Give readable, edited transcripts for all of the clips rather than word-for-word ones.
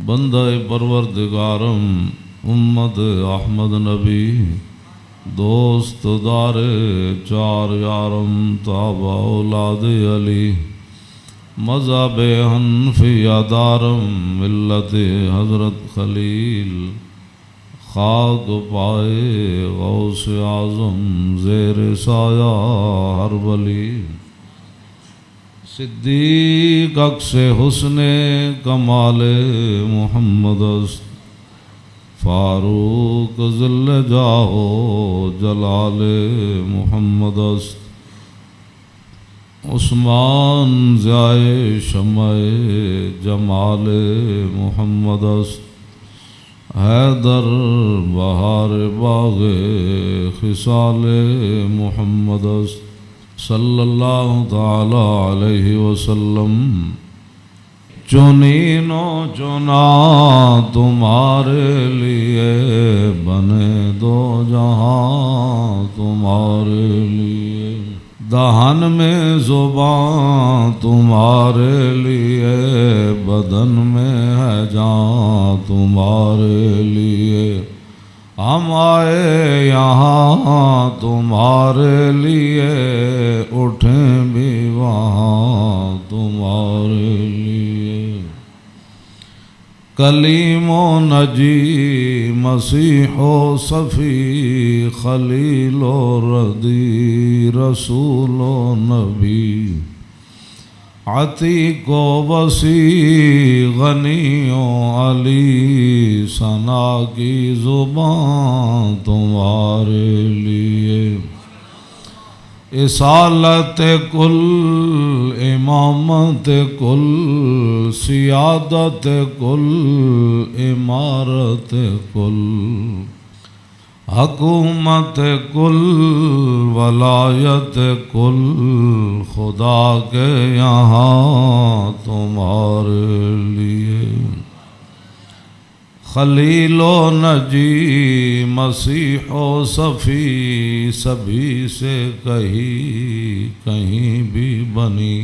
بندہ پروردگارم امت احمد نبی دوست دار چار یارم تابع اولاد علی مذہب حنفیہ دارم ملت حضرت خلیل خاک پائے غوث اعظم زیر سایہ ہر ولی صدیق عکس حسن کمال محمد است فاروق ذل جاہ جلال محمد است عثمان ضیاء شمع جمال محمد است حیدر بہار باغ خصال محمد است صلی اللہ تعالی علیہ وسلم چنین و چنا تمہارے لیے بنے دو جہاں تمہارے لیے دہن میں زبان تمہارے لیے بدن میں ہے جان تمہارے لیے ہم آئے یہاں تمہارے لیے اٹھیں بھی وہاں تمہارے لیے کلیم و نجی مسیح و صفی خلیل و ردی رسول و نبی عتیق و وسیع غنی و علی ثنا کی زبان تمہارے لیے اصالت کل امامت کل سیادت کل امارت کل حکومت کل ولایت کل خدا کے یہاں تمہارے لیے خلیل و نجی مسیح و صفی سبھی سے کہیں بھی بنی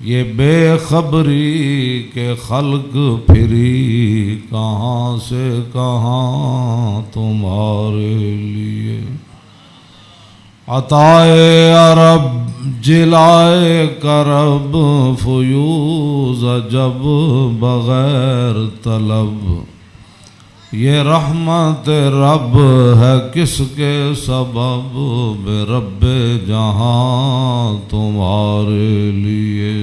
یہ بے خبری کے خلق پھری کہاں سے کہاں تمہارے لیے عطائے عرب جلائے کرب فیوز جب بغیر طلب یہ رحمت رب ہے کس کے سبب بے رب جہاں تمہارے لیے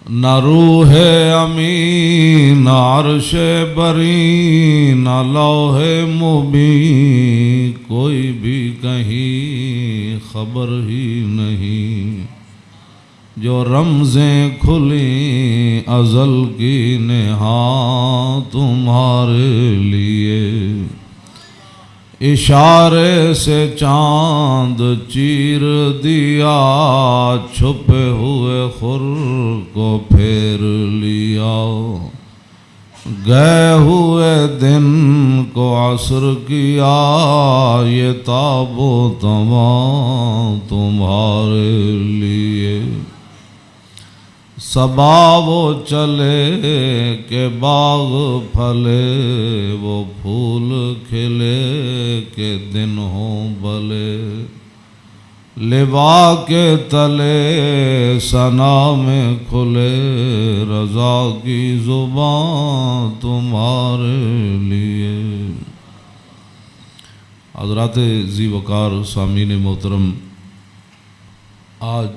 نہ روح امین عرش بری نہ لوح مبین کوئی بھی کہیں خبر ہی نہیں جو رمزیں کھلیں ازل کی نہاں تمہارے لیے اشارے سے چاند چیر دیا چھپے ہوئے خور کو پھیر لیا گئے ہوئے دن کو عصر کیا یہ تاب و تمام تمہارے لیے صبا وہ چلے کہ باغ پھلے وہ پھول کھلے کہ دن ہوں بلے لبا کے تلے ثنا میں کھلے رضا کی زبان تمہارے لیے حضرات ذی وقار سامعین محترم آج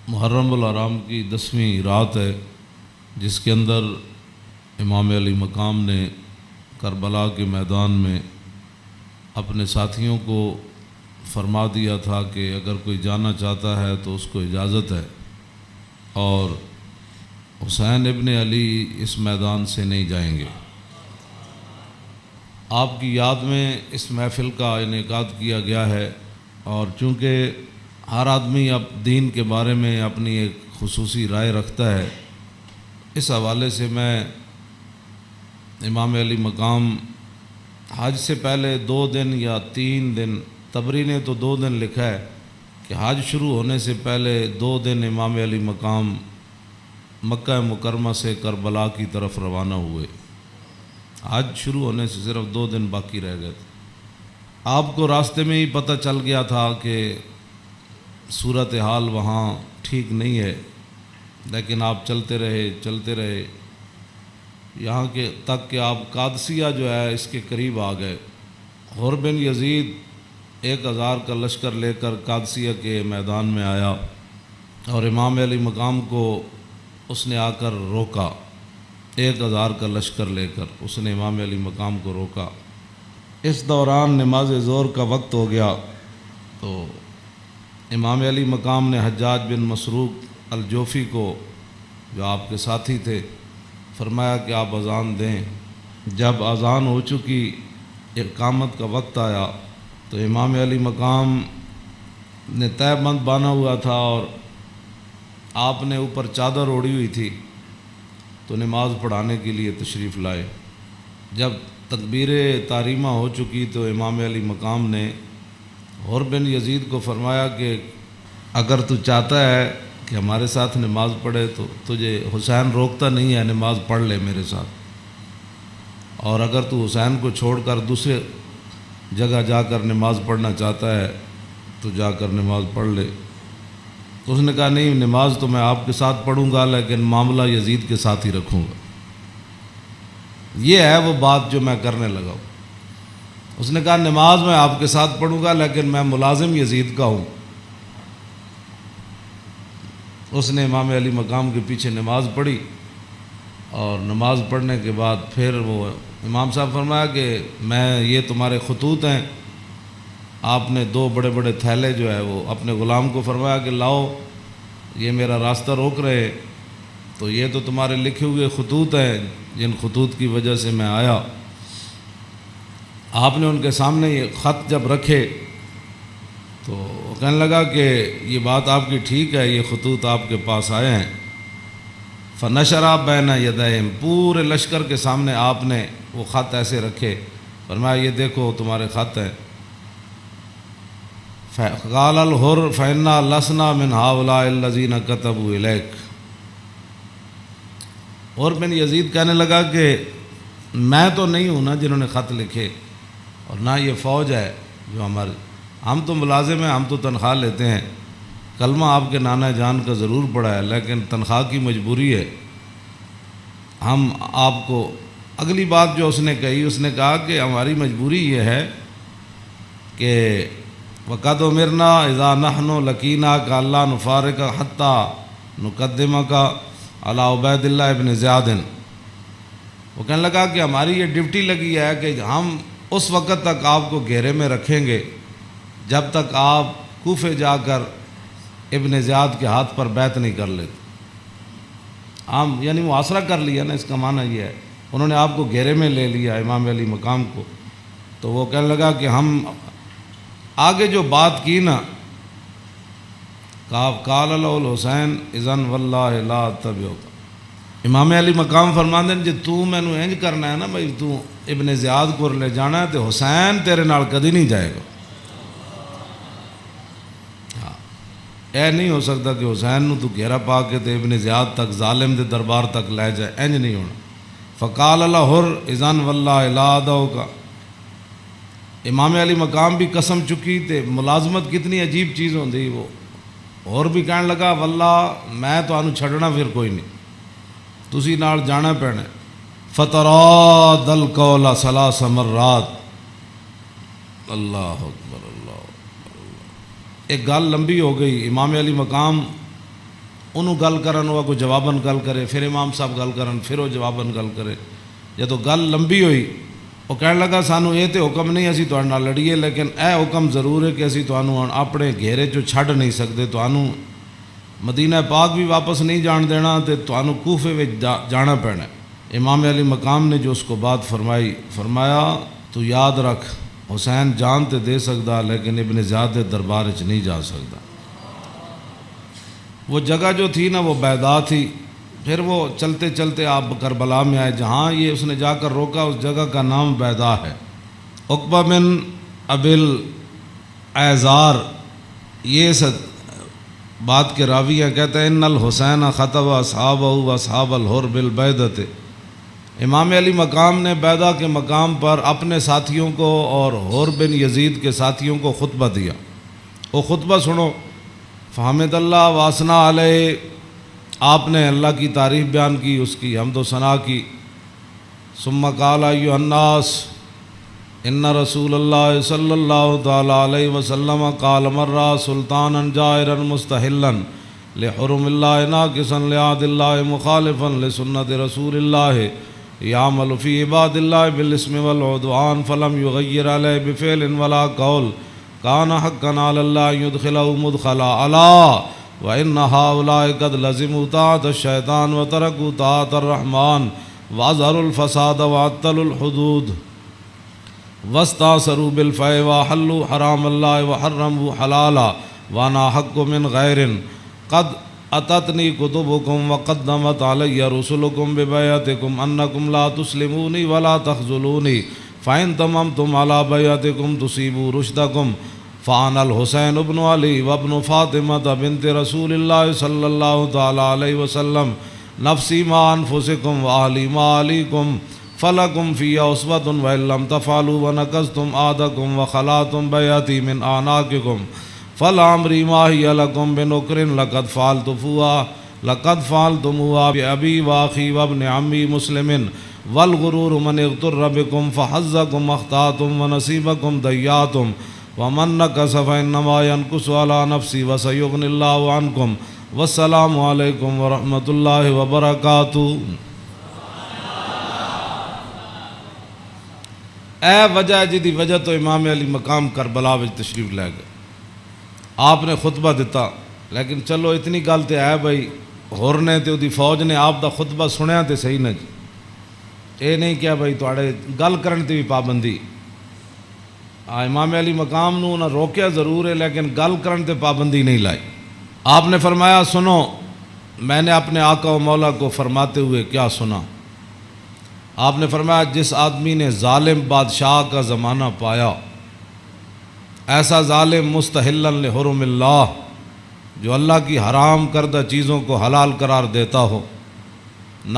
محرم الحرام کی 10ویں رات ہے جس کے اندر امام علی مقام نے کربلا کے میدان میں اپنے ساتھیوں کو فرما دیا تھا کہ اگر کوئی جانا چاہتا ہے تو اس کو اجازت ہے اور حسین ابن علی اس میدان سے نہیں جائیں گے۔ آپ کی یاد میں اس محفل کا انعقاد کیا گیا ہے اور چونکہ ہر آدمی اب دین کے بارے میں اپنی ایک خصوصی رائے رکھتا ہے، اس حوالے سے میں امام علی مقام حج سے پہلے 2 دن یا 3 دن، طبری نے تو 2 دن لکھا ہے کہ حج شروع ہونے سے پہلے 2 دن امام علی مقام مکہ مکرمہ سے کربلا کی طرف روانہ ہوئے۔ حج شروع ہونے سے صرف 2 دن باقی رہ گئے تھے۔ آپ کو راستے میں ہی پتہ چل گیا تھا کہ صورتحال وہاں ٹھیک نہیں ہے، لیکن آپ چلتے رہے یہاں کے تک کہ آپ قادسیہ جو ہے اس کے قریب آ گئے۔ حر بن یزید 1000 کا لشکر لے کر قادسیہ کے میدان میں آیا اور امام علی مقام کو اس نے آ کر روکا۔ 1000 کا لشکر لے کر اس نے امام علی مقام کو روکا۔ اس دوران نماز ظہر کا وقت ہو گیا تو امام علی مقام نے حجاج بن مسروق الجوفی کو، جو آپ کے ساتھی تھے، فرمایا کہ آپ اذان دیں۔ جب اذان ہو چکی، اقامت کا وقت آیا تو امام علی مقام نے تہہ بند باندھا ہوا تھا اور آپ نے اوپر چادر اوڑھی ہوئی تھی، تو نماز پڑھانے کے لیے تشریف لائے۔ جب تکبیر تحریمہ ہو چکی تو امام علی مقام نے حر بن یزید کو فرمایا کہ اگر تو چاہتا ہے کہ ہمارے ساتھ نماز پڑھے تو تجھے حسین روکتا نہیں ہے، نماز پڑھ لے میرے ساتھ، اور اگر تو حسین کو چھوڑ کر دوسرے جگہ جا کر نماز پڑھنا چاہتا ہے تو جا کر نماز پڑھ لے۔ تو اس نے کہا نہیں، نماز تو میں آپ کے ساتھ پڑھوں گا لیکن معاملہ یزید کے ساتھ ہی رکھوں گا۔ یہ ہے وہ بات جو میں کرنے لگا ہوں۔ اس نے کہا نماز میں آپ کے ساتھ پڑھوں گا لیکن میں ملازم یزید کا ہوں۔ اس نے امام علی مقام کے پیچھے نماز پڑھی، اور نماز پڑھنے کے بعد پھر وہ امام صاحب فرمایا کہ میں یہ تمہارے خطوط ہیں۔ آپ نے 2 بڑے بڑے تھیلے جو ہے وہ اپنے غلام کو فرمایا کہ لاؤ، یہ میرا راستہ روک رہے، تو یہ تو تمہارے لکھے ہوئے خطوط ہیں جن خطوط کی وجہ سے میں آیا۔ آپ نے ان کے سامنے یہ خط جب رکھے تو وہ کہنے لگا کہ یہ بات آپ کی ٹھیک ہے، یہ خطوط آپ کے پاس آئے ہیں۔ فنشرا بین یدیہم، پورے لشکر کے سامنے آپ نے وہ خط ایسے رکھے، فرمایا یہ دیکھو تمہارے خط ہیں۔ قال الحر فإنا لسنا من هؤلاء الذين كتبوا إليك۔ اور بن یزید کہنے لگا کہ میں تو نہیں ہوں نا جنہوں نے خط لکھے، اور نہ یہ فوج ہے جو ہمارے، ہم تو ملازم ہیں، ہم تو تنخواہ لیتے ہیں، کلمہ آپ کے نانا جان کا ضرور پڑا ہے لیکن تنخواہ کی مجبوری ہے۔ ہم آپ کو اگلی بات جو اس نے کہی، اس نے کہا کہ ہماری مجبوری یہ ہے کہ وقد امرنا اذا نحن لقیناک اللہ نفارق حتی نقدمک علی عبید اللہ ابن زیاد۔ وہ کہنے لگا کہ ہماری یہ ڈیوٹی لگی ہے کہ ہم اس وقت تک آپ کو گھیرے میں رکھیں گے جب تک آپ کوفے جا کر ابن زیاد کے ہاتھ پر بیعت نہیں کر لیتے۔ ہم یعنی محاصرہ کر لیا نا، اس کا معنی یہ ہے انہوں نے آپ کو گھیرے میں لے لیا امام علی مقام کو۔ تو وہ کہنے لگا کہ ہم آگے جو بات کی نا، قال له الحسین اذن واللہ لا اتبعک، امام علی مقام فرماندے ہیں جے تو مینوں انج کرنا ہے نا بھائی تو ابن زیاد کو لے جانا ہے تو حسین تیرے نال کدی نہیں جائے گا۔ اے نہیں ہو سکتا کہ حسین نو تو گھیرا پا کے تے ابن زیاد تک ظالم دے دربار تک لے جائے، انج نہیں ہونا۔ فقال الحر اذن واللہ لا ادعوک، امام علی مقام بھی قسم چکی تے ملازمت کتنی عجیب چیز ہوندی، وہ اور بھی کہنے لگا واللہ میں تانوں چھڈنا پھر کوئی نہیں، تسی نال جانا پینا۔ فتراد القول 3 مرات، اللہ اکبر اللہ اکبر۔ ایک گل لمبی ہو گئی، امام علی مقام انہوں گل کرن ہوا کوئی جواباً گل کرے، پھر امام صاحب گل کرن پھر وہ جواباً گل کرے۔ جدو گل لمبی ہوئی وہ کہنے لگا سانو یہ تو حکم نہیں اسی تہاڈے نال لڑیے، لیکن اے حکم ضرور ہے کہ اسی تانوں اپنے گھیرے چوں چھڈ نہیں سکتے، تانوں مدینہ پاک بھی واپس نہیں جان دینا تے تانوں کوفے وچ جانا پینا۔ امام علی مقام نے جو اس کو بات فرمائی، فرمایا تو یاد رکھ حسین جان تے دے سکدا لیکن ابن زیاد دے دربار وچ نہیں جا سکدا۔ وہ جگہ جو تھی نا وہ بیضا تھی۔ پھر وہ چلتے چلتے آپ کربلا میں آئے، جہاں یہ اس نے جا کر روکا اس جگہ کا نام بیضا ہے۔ عقبہ بن ابی الایزار یہ بات کے راوی ہیں، کہتے ہیں ان الحسین خطب اصحابہ و اصحاب الحر بالبیدۃ، امام علی مقام نے بیدہ کے مقام پر اپنے ساتھیوں کو اور حر بن یزید کے ساتھیوں کو خطبہ دیا۔ وہ خطبہ سنو، فحمد اللہ واسنا علیہ، آپ نے اللہ کی تعریف بیان کی، اس کی حمد و ثنا کی۔ ثم قال ایھا الناس ان رسول اللہ صلی اللہ تعالی علیہ وسلم قال مرہ سلطانا جائرا مستحلا لحرم اللہ ناقصا لعہد اللہ مخالفا لسنت رسول اللہ یعمل فی عباد اللہ بالاسم والعدوان فلم یغیر علیہ بفعل ولا قول کان حقا علی اللہ یدخلہ مدخلا علا وان ہؤلاء قد لزموا طاعۃ الشیطان وترکوا طاعۃ الرحمن واظہروا الفساد وعطلوا الحدود واستاثروا بالفیء وحلوا حرام اللہ وحرموا حلالا وانا حق من غیر قد اتتنی کتبکم وقدمت علی رسلکم ببیعتکم انکم لا تسلمونی ولا تخذلونی فإن تممتم علی بیعتکم تصیبوا رشدکم فانا الحسین ابن علی وابن فاطمہ بنت رسول اللہ صلی اللہ تعالی علیہ وسلم نفسی ما انفسکم واہلی ما علیکم فلکم فی اسوۃ وإن لم تفعلوا ونقضتم عہدکم وخلعتم بیعتی من اعناقکم فلعمری ما ہی لکم بنکر لقد فعلتموها بأبی واخی وابن عمی مسلم والغرور من اغتر بکم فحظکم اخطأتم ونصیبکم ضیعتم ومن نکث فإنما ينکث علی نفسی وسیغنی اللہ عنکم والسلام علیکم ورحمۃ اللہ وبرکاتہ۔ اے وجہ جدی وجہ تو امام علی مقام کربلا وچ تشریف لے گئے، آپ نے خطبہ دیتا، لیکن چلو اتنی گل تے ہے بھائی ہور نے تے دی فوج نے آپ دا خطبہ سنیا تے صحیح نہ جی، اے نہیں کیا بھائی تواڈے گل کرن تے بھی پابندی، امام علی مقام نو نہ روکیا ضرور ہے لیکن گل کرن تے پابندی نہیں لائی۔ آپ نے فرمایا سنو، میں نے اپنے آقا و مولا کو فرماتے ہوئے کیا سنا؟ آپ نے فرمایا جس آدمی نے ظالم بادشاہ کا زمانہ پایا، ایسا ظالم مستحلا لحرم اللہ، جو اللہ کی حرام کردہ چیزوں کو حلال قرار دیتا ہو،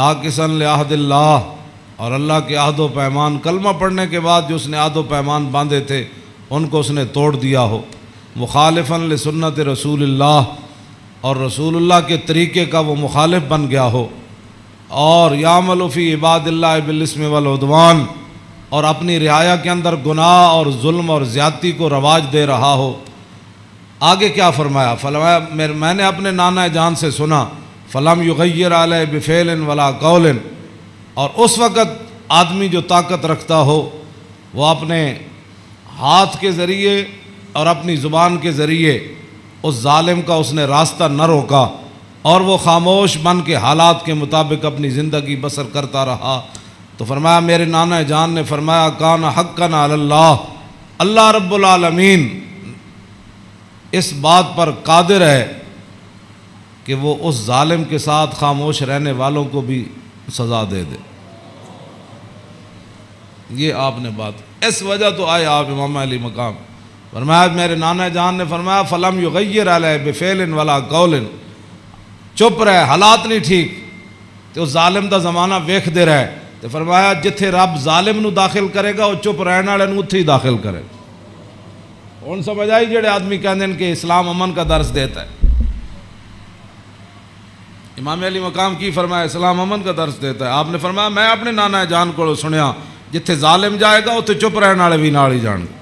ناقصا لعہد اللہ، اور اللہ کے عہد و پیمان، کلمہ پڑھنے کے بعد جو اس نے عہد و پیمان باندھے تھے ان کو اس نے توڑ دیا ہو، مخالفا لسنت رسول اللہ، اور رسول اللہ کے طریقے کا وہ مخالف بن گیا ہو، اور یعمل فی عباد اللہ بالاسم والعدوان، اور اپنی رعایا کے اندر گناہ اور ظلم اور زیادتی کو رواج دے رہا ہو۔ آگے کیا فرمایا؟ فرمایا میں نے اپنے نانا جان سے سنا، فلم یغیر علیہ بفعل ولا قول، اور اس وقت آدمی جو طاقت رکھتا ہو وہ اپنے ہاتھ کے ذریعے اور اپنی زبان کے ذریعے اس ظالم کا اس نے راستہ نہ روکا، اور وہ خاموش بن کے حالات کے مطابق اپنی زندگی بسر کرتا رہا، تو فرمایا میرے نانا جان نے فرمایا کان حقا علی اللہ، اللہ رب العالمین اس بات پر قادر ہے کہ وہ اس ظالم کے ساتھ خاموش رہنے والوں کو بھی سزا دے دے۔ یہ آپ نے بات، اس وجہ تو آئے آپ امام علی مقام، فرمایا میرے نانا جان نے فرمایا فلم یغیر علیہ بفعل ولا قول، چپ رہے، حالات نہیں ٹھیک تو ظالم دا زمانہ ویکھ دے رہے، تو فرمایا جتھے رب ظالم نو داخل کرے گا وہ چپ رہنے والے نو اتھے ہی داخل کرے گا۔ ہن سمجھ آئی جڑے آدمی کہندے ہیں کہ اسلام امن کا درس دیتا ہے، امام علی مقام کی فرمایا اسلام امن کا درس دیتا ہے؟ آپ نے فرمایا میں اپنے نانا جان کو سنیا جتھے ظالم جائے گا اتھے چپ رہنے والے بھی نال ہی جان گے۔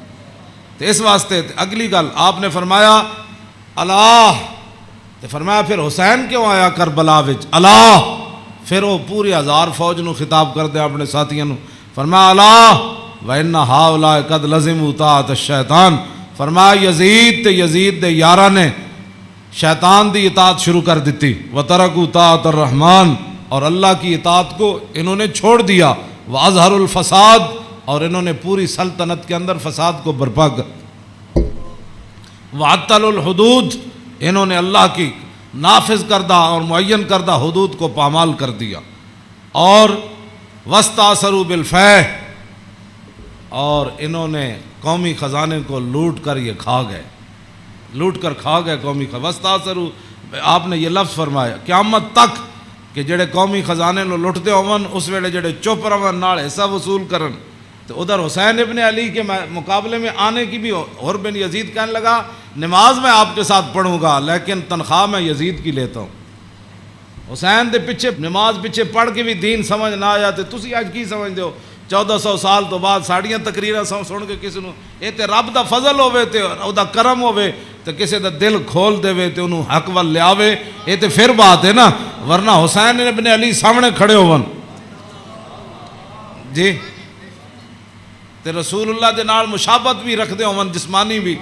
تو اس واسطے اگلی گل آپ نے فرمایا اللہ، تو فرمایا پھر حسین کیوں آیا کربلا وچ؟ اللہ، پھر وہ پوری ہزار فوج نو خطاب کر دے اپنے ساتھیاں نو، فرمایا اللہ وَإِنَّ هَؤُلَاءِ قَدْ لَزِمُوا طَاعَةَ الشَّيْطَانِ، فرمایا یزید تے یزید دے یاراں نے شیطان دی اطاعت شروع کر دیتی، وَتَرَكُوا طَاعَةَ الرَّحْمَنِ، اور اللہ کی اطاعت کو انہوں نے چھوڑ دیا، وَأَظْهَرُوا الْفَسَادِ، اور انہوں نے پوری سلطنت کے اندر فساد کو برپا کر، وَعَطَّلُوا الْحُدُودِ، انہوں نے اللہ کی نافذ کردہ اور معین کردہ حدود کو پامال کر دیا، اور وَاسْتَأْثَرُوا بِالْفَيْءِ، اور انہوں نے قومی خزانے کو لوٹ کر یہ کھا گئے۔ لوٹ کر کھا گئے قومی وستاثروا، آپ نے یہ لفظ فرمایا قیامت تک کہ جڑے قومی خزانے نو لٹتے ہون اس ویلے جڑے چپ رہن نال حصہ وصول کرن۔ تو ادھر حسین ابن علی کے مقابلے میں آنے کی بھی اور بن یزید کہنے لگا نماز میں آپ کے ساتھ پڑھوں گا لیکن تنخواہ میں یزید کی لیتا ہوں۔ حسین دے پیچھے نماز پیچھے پڑھ کے بھی دین سمجھ نہ آیا تے تسی اج کی سمجھ دیو 1400 سال تو بعد ساڑیاں تقریراں سن کے کسی نو اے تے رب دا فضل ہوے تے او دا کرم ہوے تے کسی دا دل کھول دے تے انہوں حق ول لیاوے، اے تے پھر بات ہے نا، ورنہ حسین ابن علی سامنے کھڑے ہون جی تے رسول اللہ دے نال مشابہت بھی رکھ دے ہون جسمانی بھی۔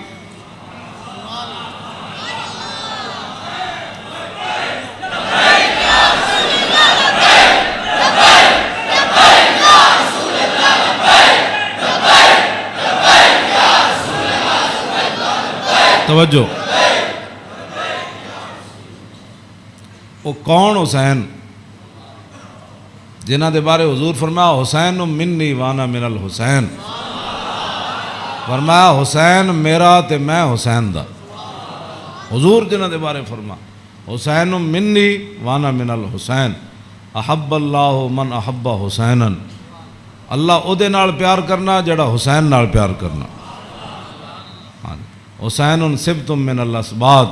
توجہ، وہ کون حسین جنہ دے بارے حضور فرمایا حسین منی وانا من الحسین، فرمایا حسین میرا تے میں حسین دا، حضور جنہ دے بارے فرما حسین منی وانا من الحسین، احب اللہ من احب حسینا، اللہ او دے نال پیار کرنا جڑا حسین نال پیار کرنا۔ حسین سبت من الاسباط،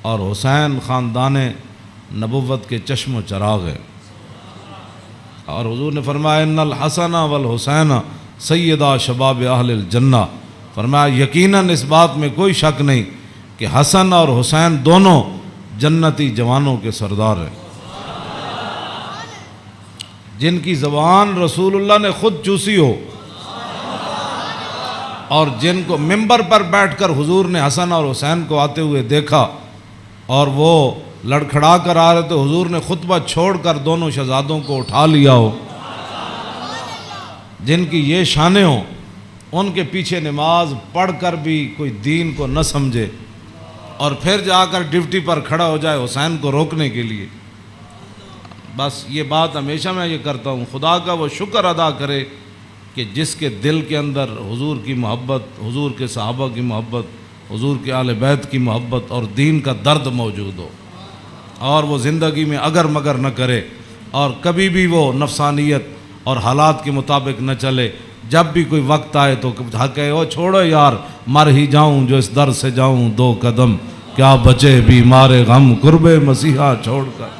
اور حسین خاندان نبوت کے چشم و چراغ ہے۔ اور حضور نے فرمایا ان الحسن والحسین سیدہ شباب اہل الجنہ، فرمایا یقیناً اس بات میں کوئی شک نہیں کہ حسن اور حسین دونوں جنتی جوانوں کے سردار ہیں، جن کی زبان رسول اللہ نے خود چوسی ہو، اور جن کو ممبر پر بیٹھ کر حضور نے حسن اور حسین کو آتے ہوئے دیکھا اور وہ لڑکھڑا کر آ رہے تو حضور نے خطبہ چھوڑ کر دونوں شہزادوں کو اٹھا لیا ہو، جن کی یہ شانیں ہوں، ان کے پیچھے نماز پڑھ کر بھی کوئی دین کو نہ سمجھے اور پھر جا کر ڈیوٹی پر کھڑا ہو جائے حسین کو روکنے کے لیے۔ بس یہ بات ہمیشہ میں یہ کرتا ہوں، خدا کا وہ شکر ادا کرے کہ جس کے دل کے اندر حضور کی محبت، حضور کے صحابہ کی محبت، حضور کے اہل بیت کی محبت اور دین کا درد موجود ہو، اور وہ زندگی میں اگر مگر نہ کرے اور کبھی بھی وہ نفسانیت اور حالات کے مطابق نہ چلے، جب بھی کوئی وقت آئے تو کہے او چھوڑو یار مر ہی جاؤں جو اس در سے جاؤں دو قدم، کیا بچے بیمار غم قرب مسیحا چھوڑ کر۔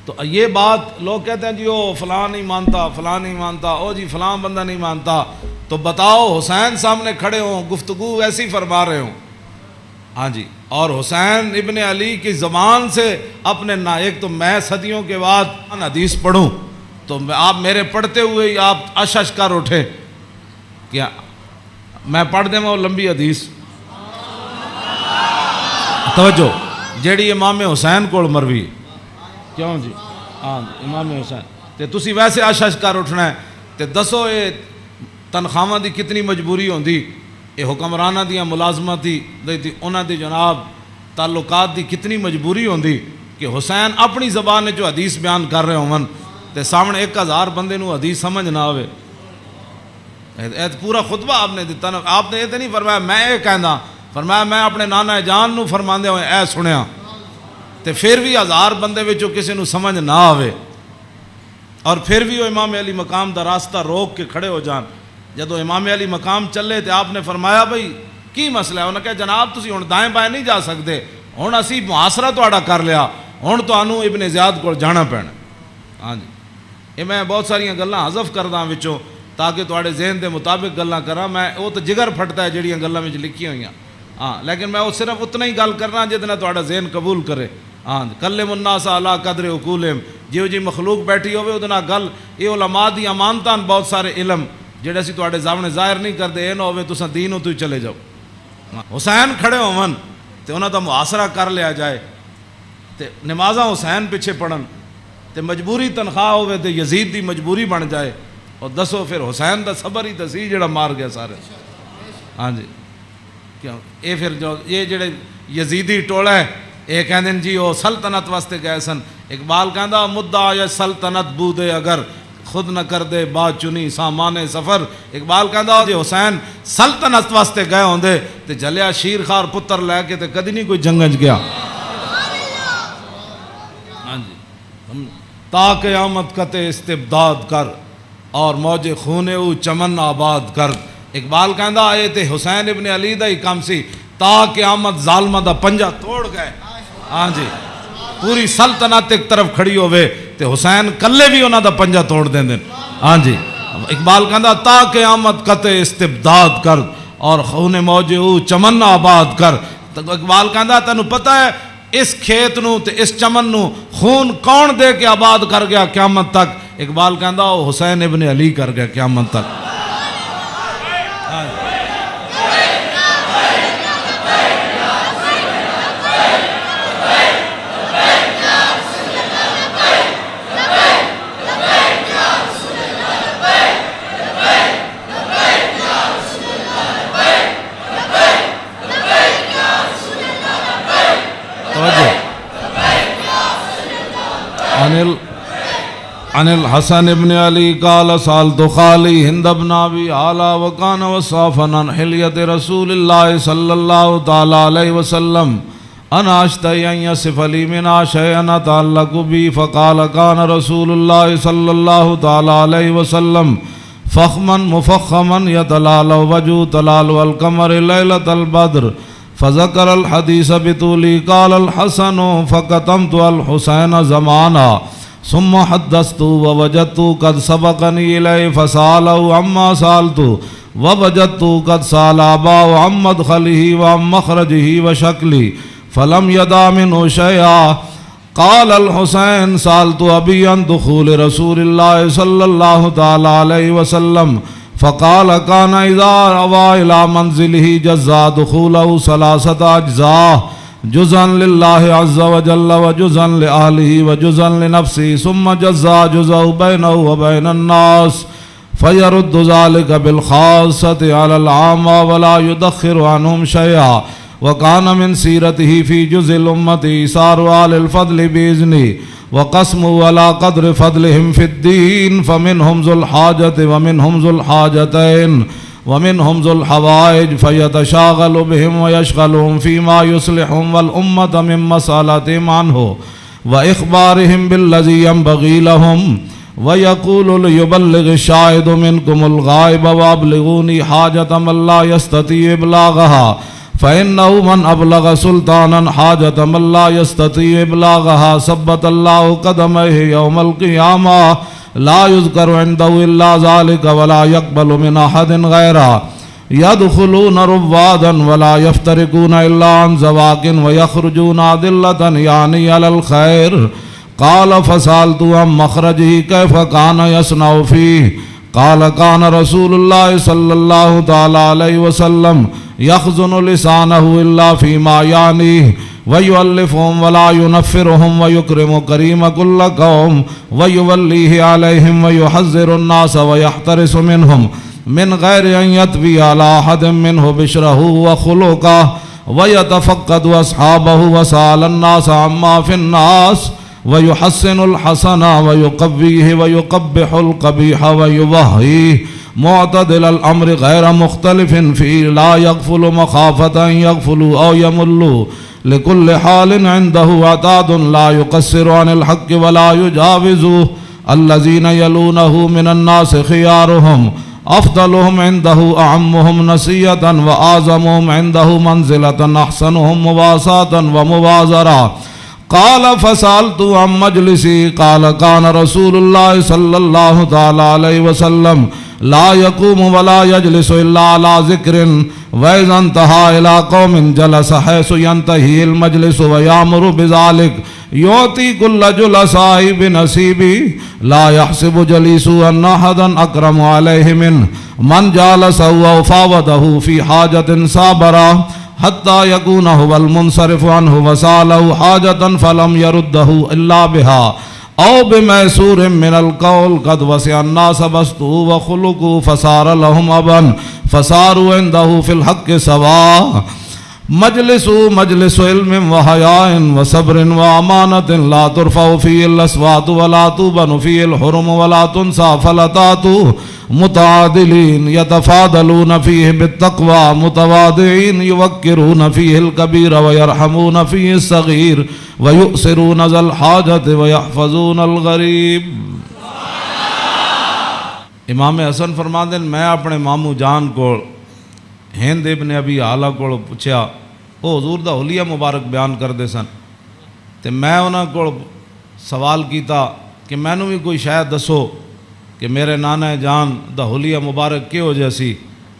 تو یہ بات لوگ کہتے ہیں جی او فلاں نہیں مانتا، فلاں نہیں مانتا، او جی فلاں بندہ نہیں مانتا، تو بتاؤ حسین سامنے کھڑے ہوں گفتگو ایسی فرما رہے ہوں، ہاں جی، اور حسین ابن علی کی زبان سے اپنے ایک تو میں صدیوں کے بعد حدیث پڑھوں تو آپ میرے پڑھتے ہوئے ہی آپ اشش کر اٹھے، کیا میں پڑھ دیں وہ لمبی حدیث، توجہ جیڑی امام حسین کو مروی، کیوں جی ہاں امام حسین تے تسی ویسے اشش کر اٹھنا ہے تے دسو یہ تنخواہاں دی کتنی مجبوری ہوندی، یہ حکمرانہ دیاں ملازمت دی انہاں دی جناب تعلقات دی کتنی مجبوری ہوندی کہ حسین اپنی زبان جو حدیث بیان کر رہے ہوں تے سامنے 1000 بندے نو حدیث سمجھ نہ آوے۔ پورا خطبہ آپ نے دیتا نا، آپ نے یہ تو نہیں فرمایا میں یہ کہنا، فرمایا میں اپنے نانا جان نو فرماندے ہوئے اے سنیا تے پھر بھی 1000 بندے وچوں کسی نو سمجھ نہ آوے، اور پھر بھی وہ امام علی مقام دا راستہ روک کے کھڑے ہو جان۔ جدو امام علی مقام چلے تے آپ نے فرمایا بھئی کی مسئلہ ہے؟ انہوں نے کہا جناب تسی ہن دائیں بائیں نہیں جا سکتے، ہن اسی محاصرہ تہاڈا کر لیا، ہن تانوں ابن زیاد کو جانا پینا۔ ہاں جی یہ میں بہت ساری گلاں حذف کردا وچوں تاکہ تہاڈے ذہن دے مطابق گلاں کراں، میں وہ تو جگر پھٹتا ہے جڑیاں گلاں وچ لکھی ہوئیاں، ہاں لیکن میں وہ صرف اتنا ہی گل کرنا جتنا تہاڈا ذہن قبول کرے۔ ہاں کلم الناس علی قدر عقولہم، جیو جی مخلوق بیٹھی ہوئے وہ نال گل، یہ علماء دی امانتاں بہت سارے علم جڑے اسی تہاڈے سامنے ظاہر نہیں کرتے، اے نہ ہوے تساں دینوں تو ہی چلے جاؤ۔ حسین کھڑے ہون تے انہاں دا محاصرہ کر لیا جائے تے نمازاں حسین پیچھے پڑھن تے مجبوری تنخواہ ہوے تے یزید دی مجبوری بن جائے، اور دسو پھر حسین دا صبر ہی تے سی جڑا مار گیا سارے۔ ہاں جی کیوں اے پھر جو یہ جڑے یزیدی ٹولا ہے یہ کہندے جی وہ سلطنت واسطے گئے سن، اقبال کہندا مدعا یا سلطنت بودے اگر خود نہ کر دے با چنی سامان سفر. اقبال کہندا جے حسین سلطنت واسطے گئے ہوندے تے جلیا شیر خار پتر لے کے تے کدی نہیں کوئی جنگج گیا. ہاں جی تا قیامت قطع استبداد کر اور موج خون او چمن آباد کر. اقبال کہندا اے تے حسین ابن علی دا ہی کام سی تا قیامت ظالمہ دا پنجا توڑ گئے. ہاں جی پوری سلطنت ایک طرف کھڑی ہوئے تے حسین کلے بھی انہاں دا پنجا توڑ دیں دیں. ہاں جی اقبال کہندا تا قیامت قطع استبداد کر اور خون موج او چمن آباد کر. اقبال کہندا تینوں پتہ ہے اس کھیت نو تے اس چمن نو خون کون دے کے آباد کر گیا قیامت تک؟ اقبال کہندا وہ حسین ابن علی کر گیا قیامت تک. عن الحسن ابن علی قال سالت خالی ہند بن ابی اعلی وکان وصافا عن حلیت رسول اللہ صلی اللہ تعالی علیہ وسلم انا اشتہی ان یصف لی منہا شیئا اتعلق بی فقال کان رسول اللہ صلی اللہ تعالی علیہ وسلم فخما مفخما یتلال وجو تلال القمر لیلۃ البدر فذکر الحدیث بطولی قال الحسن فکتمت الحسین زمانا ثم حدثت ووجدت قد سبقني إليه فسأله عما سألت ووجدت قد سأل أباه عن مدخله وعن مخرجه وشكله فلم يدع منه شيئا. قال الحسين سألت أبي عن دخول رسول الله صلى الله تعالى عليه وسلم فقال كان إذا روى إلى منزله جزا دخوله 3 أجزاء جزءا لله عز وجل وجزءا لأهله وجزءا لنفسه ثم جزا جزء بينه وبين الناس فيرد ذلك بالخاصة على العامة ولا يدخر عنهم شيئا. وكان من سيرته في جزء الأمة إيثار أهل الفضل بإذنه وقسمه على قدر فضلهم في الدين فمنهم ذو الحاجة ومنهم ذو الحاجتين ومنهم ذو الحوائج فيتشاغل بهم ويشغلهم فيما يصلحهم والأمة من مسألتهم عنه وإخبارهم بالذي ينبغي لهم ويقول ليبلغ الشاهد منكم الغائب وأبلغوني حاجة من لا يستطيع إبلاغها فإنه من أبلغ سلطانا حاجة من لا يستطيع إبلاغها ثبت الله قدميه يوم القيامة لا يذكر عنده إلا ذلك ولا يقبل من أحد غيره يدخلون روادا ولا يفترقون إلا عن زواق ويخرجون أدلة يعني على الخير. قال فسألت عن مخرجه كيف كان يصنع فيه قال كان رسول الله صلى الله تعالى عليه وسلم يخزن لسانه إلا فيما يعنيه ويؤلفهم ولا ينفرهم ويكرم كريم كل قوم ويوليه عليهم ويحذر الناس ويحترس منهم من غير أن يطوي على أحد منه بشره وخلقه ويتفقد أصحابه وسأل الناس عما في الناس ويحسن الحسن ويقويه ويقبح القبيح ويوهيه معتدل الأمر غير مختلف فيه لا يغفل مخافة أن يغفلوا أو يملوا لكل حال عنده عتاد لا يقصر عن الحق ولا يجاوزه الذين يلونه من الناس خيارهم أفضلهم عنده أعمهم نسية وأعظمهم عنده منزلة أحسنهم مواساة ومبازرة. قال فسألت عن مجلسي قال كان رسول الله صلى الله تعالى عليه وسلم لا يقوم ولا يجلس إلا على ذكر وإذا انتهى إلى قوم جلس حيث ينتهي المجلس ويأمر بذلك يعطي كل جلساء بنصيبه لا يحسب جليسه أن أحدا أكرم عليه منه من جالسه وفاوضه في حاجة صابرة حتى يكون هو المنصرف عنه وسأله حاجة فلم يرده إلا بها أو بميسور من القول قد وسع الناس بسطه وخلقه فصار لهم أبا فصاروا عنده في الحق سواء مجلس علم و حیاء و صبر و امانت لا ترفع فیہ الاصوات ولا تبن فیہ الحرم ولا تنسى فلتات متعادلین یتفاضلون فیہ بالتقوى متواضعین یوقرون فیہ الکبیر ویرحمون فیہ الصغیر ویؤثرون ذا الحاجۃ ویحفظون الغریب۔ امام حسن فرماندے میں اپنے ماموں جان کو ہند ابن ابی آلہ کو پوچھا، وہ حضور دا حلیہ مبارک بیان کردے سن، تے میں انہاں کو سوال کیتا کہ مینوں بھی کوئی شاید دسو کہ میرے نانا جان دا حلیہ مبارک کہو جہا سی،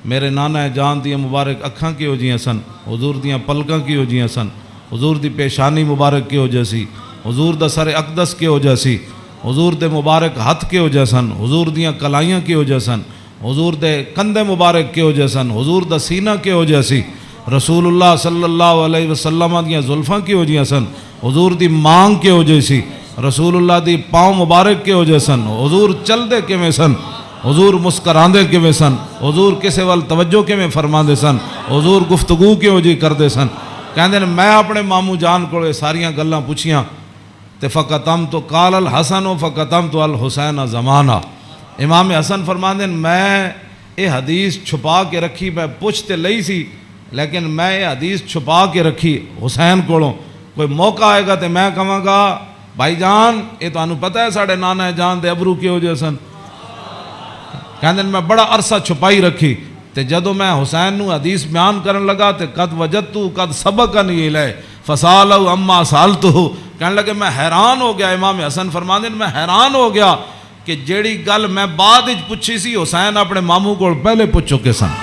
میرے نانا جان دیاں مبارک اکھاں کہو جیاں سن، حضور دیاں پلکاں کہو جیاں سن، حضور دی پیشانی مبارک کہو جہا سی، حضور دا سر اقدس کہو جہا سی، حضور دے مبارک ہتھ کہو جہا سن، حضور دیاں کلائیاں کہو جہا سن، حضور دے کندھے مبارک کہو جہا سن، حضور دا سینہ کہو جہا سی، رسول اللہ صلی اللہ علیہ وسلم دیاں زلفاں کہو جہاں سن، حضور دی مانگ کہو جہی سی، رسول اللہ دی پاؤں مبارک کہو جہے سن، حضور چل دے کیویں سن، حضور مسکراندے کیویں سن، حضور کسے وال توجہ کیویں فرماندے سن، حضور گفتگو کیوں جی کردے سن۔ کہندے نے میں اپنے ماموں جان کو ساریاں گلاں پوچھیاں تے فقطمت قال الحسن فقطمت الحسین زمانہ۔ امام حسن فرماندے میں یہ حدیث چھپا کے رکھی، میں پوچھ تے لئی سی لیکن میں یہ حدیث چھپا کے رکھی حسین کولوں، کوئی موقع آئے گا تے میں کہاں گا بھائی جان یہ تو انہوں پتہ ہے ساڑھے نانا جان دے ابرو کیوں جے سن۔ کہندے میں بڑا عرصہ چھپائی رکھی تے جدو میں حسین نو حدیث بیان کرن لگا تے قد وجدتو قد سبقنی الیہ فسالو اما سالتو، کہنے لگے میں حیران ہو گیا۔ امام حسن فرماندے میں حیران ہو گیا کہ جیڑی گل میں بعد وچ پوچھی سی حسین اپنے ماموں کو پہلے پوچھ چکے سن۔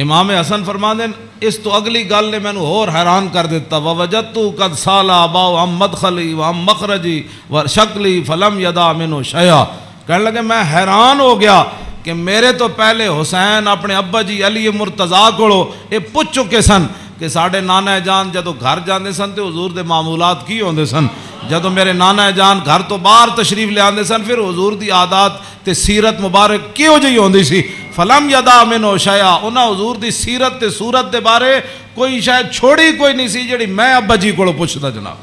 امام حسن فرماندے اس تو اگلی گل نے مینوں اور حیران کر دیتا، ووجدت قد سال اباؤ عن مدخلی وعن مخرجی وشکلی فلم یدا منہ شیئا۔ کہنے لگے میں حیران ہو گیا کہ میرے تو پہلے حسین اپنے ابا جی علی مرتضیٰ کو یہ پوچھ چکے سن کہ ساڑھے نانا جان جدو گھر جاندے سن تے حضور دے معمولات کی ہوندے سن، جدو میرے نانا جان گھر تو باہر تشریف لے آندے سن پھر حضور دی عادات تے سیرت مبارک کیوں جی ہوندی سی۔ فلم یدا منہ شیئا، انہاں حضور دی سیرت تے صورت دے بارے کوئی شاید چھوڑی کوئی نہیں سی جڑی میں ابا جی کو پوچھتا جناب۔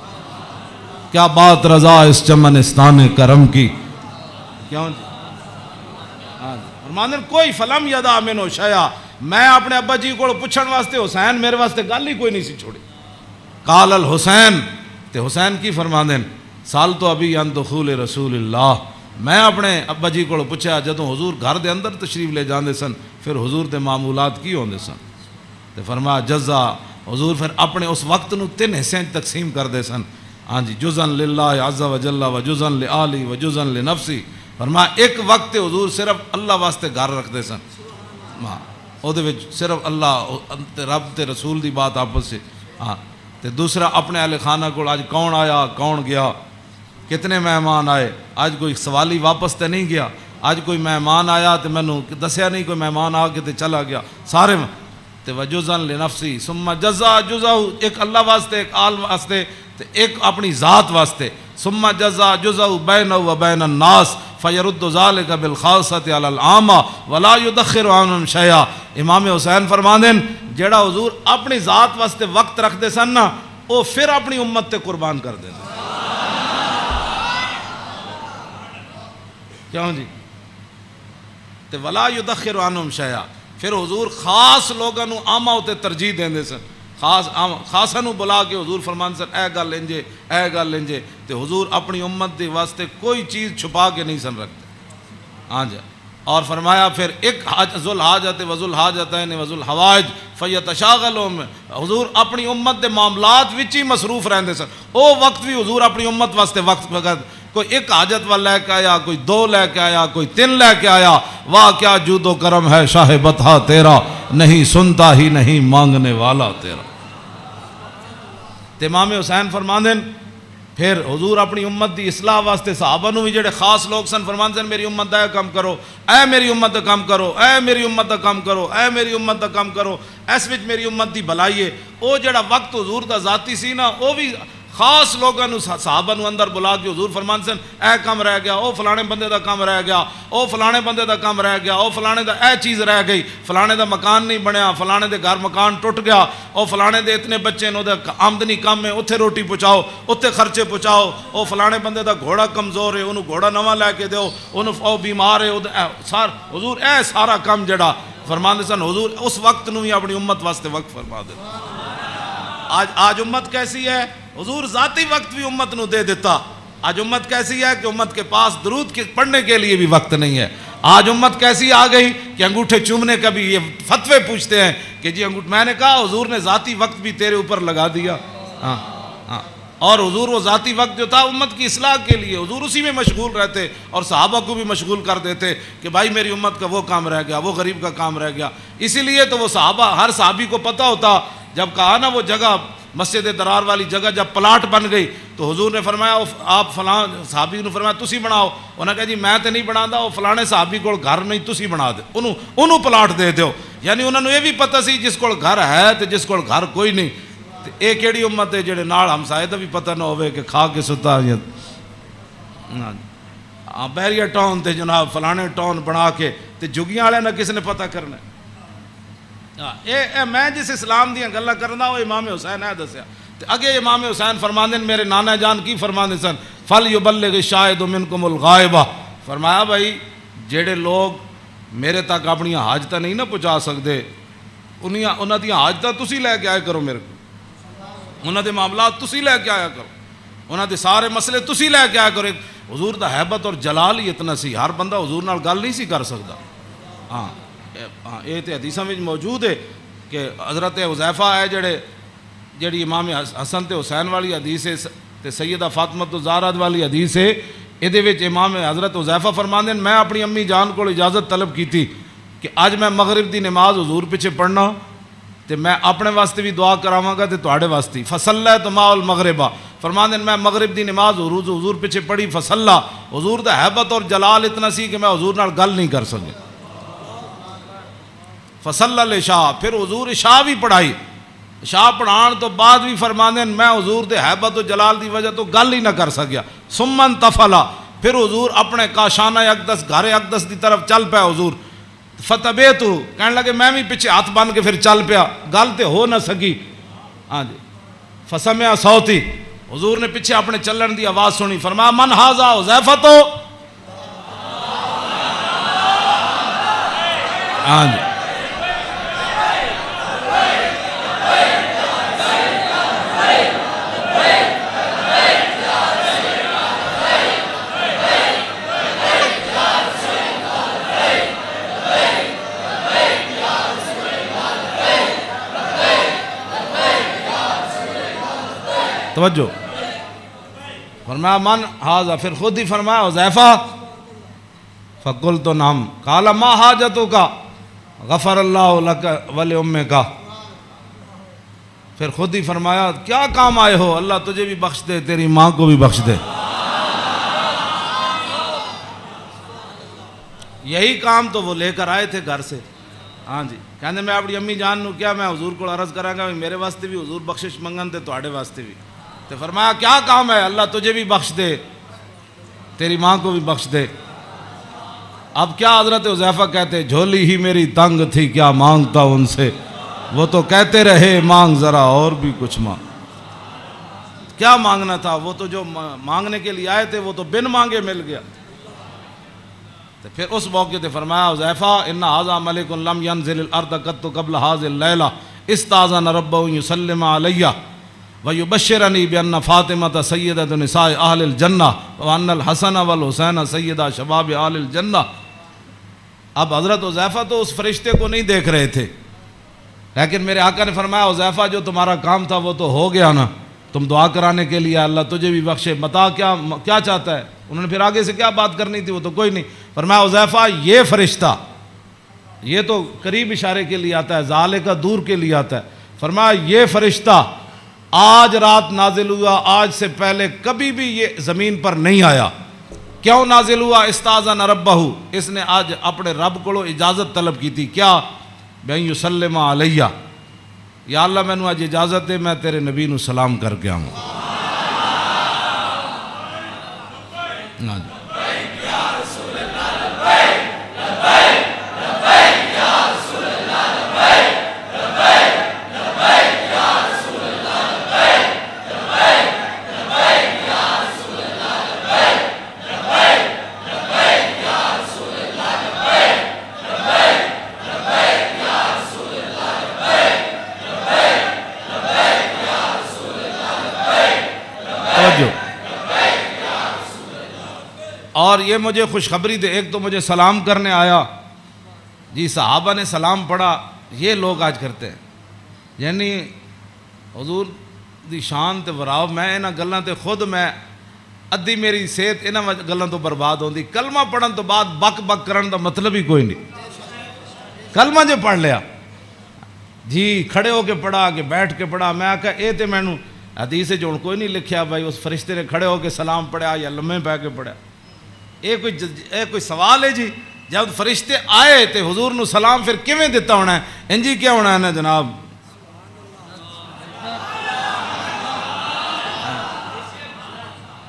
کیا بات رضا اس چمنستان کرم کی، کیوں جی فرماندے کوئی فلم یدا منہ شیئا، میں اپنے ابا جی کو پوچھن واسطے حسین میرے واسطے گل ہی کوئی نہیں سی چھوڑی۔ قال الحسین، تے حسین کی فرماندے سال تو ابھی عن دخول رسول اللہ، میں اپنے ابا جی کو پوچھا جدوں حضور گھر دے اندر تشریف لے جاندے سن پھر حضور دے معمولات کی ہوندے سن، تے فرمایا جزا، حضور پھر اپنے اس وقت نو 3 حصے تقسیم کر دے سن، ہاں جی جزءا للہ عز و جل و جزءا لآلی و جزءا لنفسی۔ فرمایا ایک وقت حضور صرف اللہ واسطے گھر رکھ دے سن، او دے وچ صرف اللہ رب تے رسول دی بات آپس سے، ہاں تے دوسرا اپنے اہل خانہ کو آج کون آیا کون گیا، کتنے مہمان آئے، آج کوئی سوالی واپس تے نہیں گیا، آج کوئی مہمان آیا تے مینوں دسیا نہیں، کوئی مہمان آ کے تے چلا گیا، سارے تے وجزا لنفسی ثم جزا جزا، ایک اللہ واسطے ایک آل واسطے تے ایک اپنی ذات واسطے، ثم جزا جزا بینہ و بین الناس فیرد ذالک بالخاصۃ علی العامہ ولا یدخر عنہم شیئا۔ امام حسین فرماندے جیڑا حضور اپنی ذات واسطے وقت رکھ دے سن نا وہ پھر اپنی امت تے قربان کر دے سن، کیوں جی تے ولا یدخر عنہم شیئا، پھر حضور خاص لوگاں نو عامہ تے ترجیح دیندے سن، خاصاں نو بلا کے حضور فرمان سن اے گل انجے اے گل انجے، تے حضور اپنی امت دے واسطے کوئی چیز چھپا کے نہیں سن رکھتے، ہاں جی۔ اور فرمایا پھر ایک ذو الحاجت و ذو الحاجتین و ذو الحوائج فیتشاغلون، حضور اپنی امت دے معاملات وچ ہی مصروف رہندے سن، او وقت بھی حضور اپنی امت واسطے وقت کوئی ایک حاجت والا لے کے آیا، کوئی دو لے کے آیا، کوئی تین لے کے آیا، واہ کیا جود و کرم ہے شاہ بطحا تیرا، نہیں سنتا ہی نہیں مانگنے والا تیرا۔ تے امام حسین فرماندے پھر حضور اپنی امت دی اصلاح واسطے صحابہ نو بھی جڑے خاص لوگ سن فرماندے میری امت دا کام کرو، اے میری امت دا کام کرو، اے میری امت دا کام کرو، اے میری امت دا کام کرو، اس وچ میری امت دی بھلائی ہے۔ او جڑا وقت حضور دا ذاتی سی نا، او بھی خاص لوگوں نو صحابہ نو اندر بلا کے حضور فرماندے سن اے کام رہ گیا، او فلانے بندے دا کام رہ گیا، او فلانے بندے دا کام رہ گیا، او فلانے دا اے چیز رہ گئی، فلانے دا مکان نہیں بنیا، فلانے دے گھر مکان ٹوٹ گیا، او فلانے دے اتنے بچے نے، دا آمدنی کم ہے، اتھے روٹی پہنچاؤ، اتھے خرچے پہنچاؤ، او فلانے بندے دا گھوڑا کمزور ہے، انہوں گھوڑا نواں لے کے دیو، انہوں او بیمار ہے، حضور اے سارا کام جڑا فرماندے سن حضور اس وقت نو ہی اپنی امت واسطے وقت فرما دے۔ آج امت کیسی ہے؟ حضور ذاتی وقت بھی امت نو دے دیتا۔ آج امت کیسی ہے کہ امت کے پاس درود پڑھنے کے لیے بھی وقت نہیں ہے۔ آج امت کیسی آ گئی کہ انگوٹھے چومنے کا بھی یہ فتوے پوچھتے ہیں کہ جی میں نے کہا حضور نے ذاتی وقت بھی تیرے اوپر لگا دیا۔ اور حضور وہ ذاتی وقت جو تھا امت کی اصلاح کے لیے، حضور اسی میں مشغول رہتے اور صحابہ کو بھی مشغول کر دیتے کہ بھائی میری امت کا وہ کام رہ گیا، وہ غریب کا کام رہ گیا۔ اسی لیے تو وہ صحابہ، ہر صحابی کو پتہ ہوتا، جب کہا نا وہ جگہ مسجد درار والی جگہ جب پلاٹ بن گئی تو حضور نے فرمایا آپ فلاں صحابی نے فرمایا تسی بناؤ، انہوں نے کہا جی میں تو نہیں بنا، وہ فلانے صحابی کو گھر نہیں تسی بنا دے، انہوں پلاٹ دے دیو۔ یعنی انہوں نے یہ بھی پتہ سی جس کو گھر ہے تو جس کو گھر کوئی نہیں۔ ایک کیڑی امت ہے جڑے نال ہمسائے دا بھی پتہ نہ ہوئے کہ کھا کے ستا بیریا ٹاؤن تے جناب فلانے ٹاؤن بنا کے تے جگیاں والے نہ کس نے پتہ کرنا۔ میں جس اسلام دیاں گلاں کرنا وہ امام حسین ہے دسیا۔ اگے امام حسین فرماندے میرے نانا جان کی فرماندے سن فَلْيُبَلِّغِ الشَّاهِدُ مِنْكُمُ الْغَائِبَ، فرمایا بھائی جڑے لوگ میرے تک اپنی حاجتاں نہیں نہ پہنچا سکتے انہاں دی حاجتاں تسی لے کے آئے کرو، میرے کو انہاں دے معاملات تسی لے کے آیا کرو، انہاں دے سارے مسئلے تسی لے کے آیا کرو۔ حضور دا حیبت اور جلال ہی اتنا سی، ہر بندہ حضور نال گل نہیں سی کر سکتا۔ ہاں یہ تو حدیثاں میں موجود ہے کہ حضرت حذیفہ ہے جڑی امام حسن تے حسین والی حدیث ہے تے سیدہ فاطمہ الزہرا والی حدیث ہے، یہ وچ امام حضرت حذیفہ فرماندے ہیں میں اپنی امی جان کو اجازت طلب کی تھی کہ اج میں مغرب دی نماز حضور پیچھے پڑھنا تے میں اپنے واسطے بھی دعا کراواں گا تے تواڈے واسطے، فصلیت مع المغرب، فرماندے ہیں میں مغرب دی نماز حضور پیچھے پڑھی، فصلا، حضور دا حیبت اور جلال اتنا سی کہ میں حضور نال گل نہیں کر سکے۔ فصلی العشاء، پھر حضور عشاء بھی پڑھائی، عشاء پڑھان تو بعد بھی فرماندے ہیں میں حضور دے حیبت و جلال دی وجہ تو گل ہی نہ کر سکیا۔ ثم انتفلا، پھر حضور اپنے کاشانہ اقدس گھر اقدس دی طرف چل پیا حضور، فتبیتو کہنے لگے میں بھی پیچھے ہاتھ بن کے پھر چل پیا، گل تے ہو نہ سکی۔ ہاں جی، فسمع صوتی، حضور نے پیچھے اپنے چلن دی آواز سنی، فرمایا من ھذا حذیفہ تو، ہاں جی توجہ، فرمایا من ھذا، پھر خود ہی فرمایا حذیفہ، فقلت نعم، قال ما حاجتک، غفر اللہ لک ولأمک، پھر خود ہی فرمایا کیا کام آئے ہو، اللہ تجھے بھی بخش دے تیری ماں کو بھی بخش دے۔ یہی کام تو وہ لے کر آئے تھے گھر سے۔ ہاں جی، کہنے میں اپنی امی جان نو کیا میں حضور کو عرض کراں گا میرے واسطے بھی حضور بخشش منگن تے تواڈے واسطے بھی، تو فرمایا کیا کام ہے، اللہ تجھے بھی بخش دے تیری ماں کو بھی بخش دے۔ اب کیا حضرت حذیفہ کہتے جھولی ہی میری تنگ تھی کیا مانگتا ان سے، وہ تو کہتے رہے مانگ ذرا اور بھی کچھ مانگ۔ کیا مانگنا تھا، وہ تو جو مانگنے کے لیے آئے تھے وہ تو بن مانگے مل گیا۔ تو پھر اس موقع تے فرمایا حذیفہ ان ھذا ملک لم ينزل الارض قط قبل هذه الليلہ استاذن ربه يسلم علیہ ويبشرني بأن فاطمة سيدة نساء اہل الجنہ وان الحسن والحسین سیدہ شباب اہل الجنہ۔ اب حضرت حذیفہ تو اس فرشتے کو نہیں دیکھ رہے تھے، لیکن میرے آقا نے فرمایا حذیفہ جو تمہارا کام تھا وہ تو ہو گیا نا، تم دعا کرانے کے لیے اللہ تجھے بھی بخشے، بتا کیا چاہتا ہے۔ انہوں نے پھر آگے سے کیا بات کرنی تھی وہ تو کوئی نہیں. فرمایا حذیفہ یہ فرشتہ، یہ تو قریب اشارے کے لیے آتا ہے، ذالک دور کے لیے آتا ہے. فرمایا یہ فرشتہ آج رات نازل ہوا، آج سے پہلے کبھی بھی یہ زمین پر نہیں آیا. کیوں نازل ہوا؟ استاذن ربہ، اس نے آج اپنے رب کو اجازت طلب کی تھی. کیا؟ بین یسلم علیہ، یا اللہ میں نے آج اجازت دے میں تیرے نبی نو سلام کر کے آؤں. اور یہ مجھے خوشخبری دے، ایک تو مجھے سلام کرنے آیا جی، صحابہ نے سلام پڑھا. یہ لوگ آج کرتے ہیں، یعنی حضور دی شان تے وراو میں انہاں گلاں تے خود میں ادھی میری صحت انہاں گلاں تو برباد ہوندی. کلمہ پڑھن تو بعد بک بک کرن دا مطلب ہی کوئی نہیں. کلمہ جو پڑھ لیا جی، کھڑے ہو کے پڑھا کہ بیٹھ کے پڑھا، میں آکھا اے تے مینوں حدیث وچ ہن کوئی نہیں لکھیا بھائی اس فرشتے نے کھڑے ہو کے سلام پڑھا یا لمے پہ کے پڑھا. یہ کوئی سوال ہے جی؟ جب فرشتے آئے تے حضور نو سلام پھر کیویں دیتا ہونا ہے؟ انجی کیا ہونا ہے نا جناب؟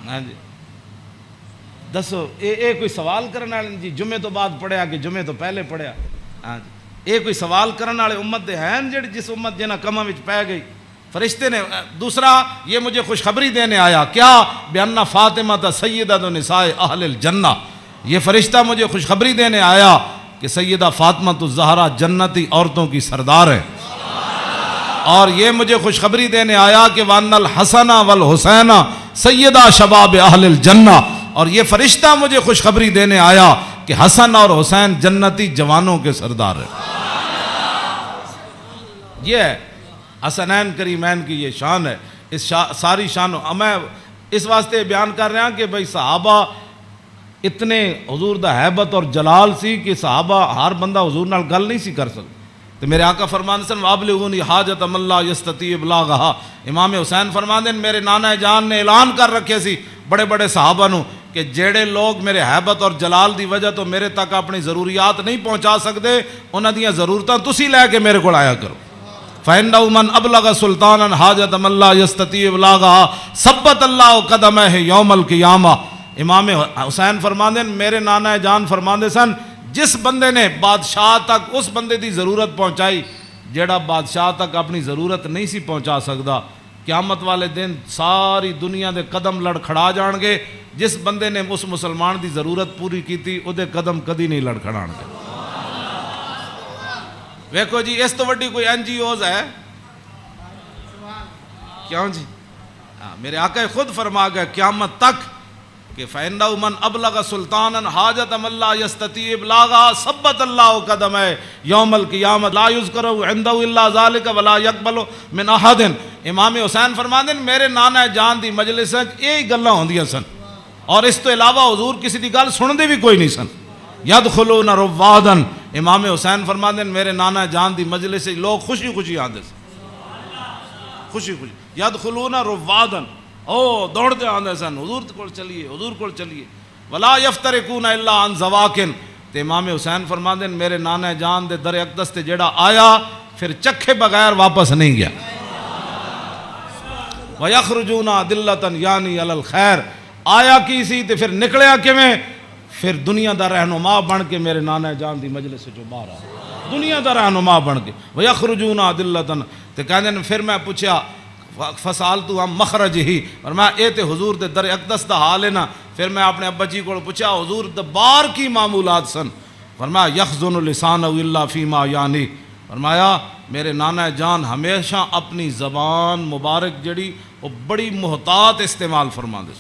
ہاں جی دسو، یہ کوئی سوال کرنے والے جی جمعے تو بعد پڑھیا کہ جمعے تو پہلے پڑھیا؟ ہاں جی یہ کوئی سوال کرنے والے امت دے ہیں جڑی جس امت جنہاں کماں وچ پہ گئی؟ فرشتے نے. دوسرا یہ مجھے خوشخبری دینے آیا. کیا؟ بِأَنَّ فاطمہ سیدۃ نساء اہل الجنہ. یہ فرشتہ مجھے خوشخبری دینے آیا کہ سیدہ فاطمہ الزہرا جنتی عورتوں کی سردار ہے. اور یہ مجھے خوشخبری دینے آیا کہ وَأَنَّ الْحَسَنَ وَالْحُسَيْنَ سیدہ شباب اہل الجنہ. اور یہ فرشتہ مجھے خوشخبری دینے آیا کہ حسن اور حسین جنتی جوانوں کے سردار ہیں. یہ ہے حسنین کریمین کی یہ شان ہے. اس ساری شان میں اس واسطے بیان کر رہا ہوں کہ بھئی صحابہ اتنے حضور دا حیبت اور جلال سی کہ صحابہ ہر بندہ حضور نال گل نہیں سی کر سکتا. تو میرے آقا فرماندے سن وابلغونی حاجت من لا یستطیع ابلاغھا. امام حسین فرماندے میرے نانا جان نے اعلان کر رکھے سی بڑے بڑے صحابہ نو کہ جڑے لوگ میرے حیبت اور جلال دی وجہ تو میرے تک اپنی ضروریات نہیں پہنچا سکتے انہاں دیاں ضرورتاں تسی لے کے میرے کول آیا کرو. فَإِنَّهُ مَنْ أَبْلَغَ سُلْطَانًا حَاجَةَ مَنْ لَا يَسْتَطِيعُ إِبْلَاغَهَا ثَبَّتَ اللَّهُ قَدَمَيْهِ يَوْمَ الْقِيَامَةِ. امام حسین فرماندے میرے نانا جان فرماندے سن جس بندے نے بادشاہ تک اس بندے دی ضرورت پہنچائی جیڑا بادشاہ تک اپنی ضرورت نہیں سی پہنچا سکتا، قیامت والے دن ساری دنیا دے قدم لڑکھڑا جان گے. جس بندے نے اس مسلمان دی ضرورت پوری کی تھی او دے قدم کدی نہیں لڑکھڑان گے. ویکھو جی اس تو وڈی کوئی این جی اوز ہے کیوں جی؟ میرے آقا خود فرما گئے قیامت تک کہ فَإِنَّهُ مَنْ أَبْلَغَ سُلْطَانًا حَاجَةَ مَنْ لَا يَسْتَطِيعُ إِبْلَاغَهَا ثَبَّتَ اللَّهُ قَدَمَيْهِ يَوْمَ الْقِيَامَةِ لَا يُذْكَرُ عِنْدَهُ إِلَّا ذَلِكَ وَلَا يَقْبَلُ مِنْ أَحَدٍ. امام حسین فرماندے میرے نانا جان دی مجلس وچ یہی گلاں ہوندیاں سن اور اس تو علاوہ حضور کسی دی گل سندے بھی کوئی نہیں سن. یدخلون روادن. امام حسین فرماندے میرے نانا جان دی مجلس سے لوگ خوشی خوشی آندے سن، خوشی خوشی یدخلون روادن، او دوڑتے آندے سن حضور کول چلیے حضور کول چلیے. ولا یفترقون الا عن زواکن. تے امام حسین فرماندے میرے نانا جان دے در اقدس تے جڑا آیا پھر چکھے بغیر واپس نہیں گیا. وَيَخْرُجُونَ عَدِلَّةً یعنی علی الخیر. آیا کی سی تے پھر نکلیا کیویں؟ پھر دنیا دا رہنما بن کے میرے نانا جان دی مجلس سے جو باہر آیا دنیا دا رہنما بن کے. وَيَخْرُجُونَ عَدِلَّةً. تے کہندے پھر میں پوچھا فسالتو ہم مخرج ہی اور میں اے تے حضور دے در اقدس دا حال ہے نا. پھر میں اپنے ابا جی کو پوچھا حضور دبار کی معمولات سن. فرمایا یخزن لسانہ الا فیما یعنی. فرمایا میرے نانا جان ہمیشہ اپنی زبان مبارک جڑی وہ بڑی محتاط استعمال فرما دے.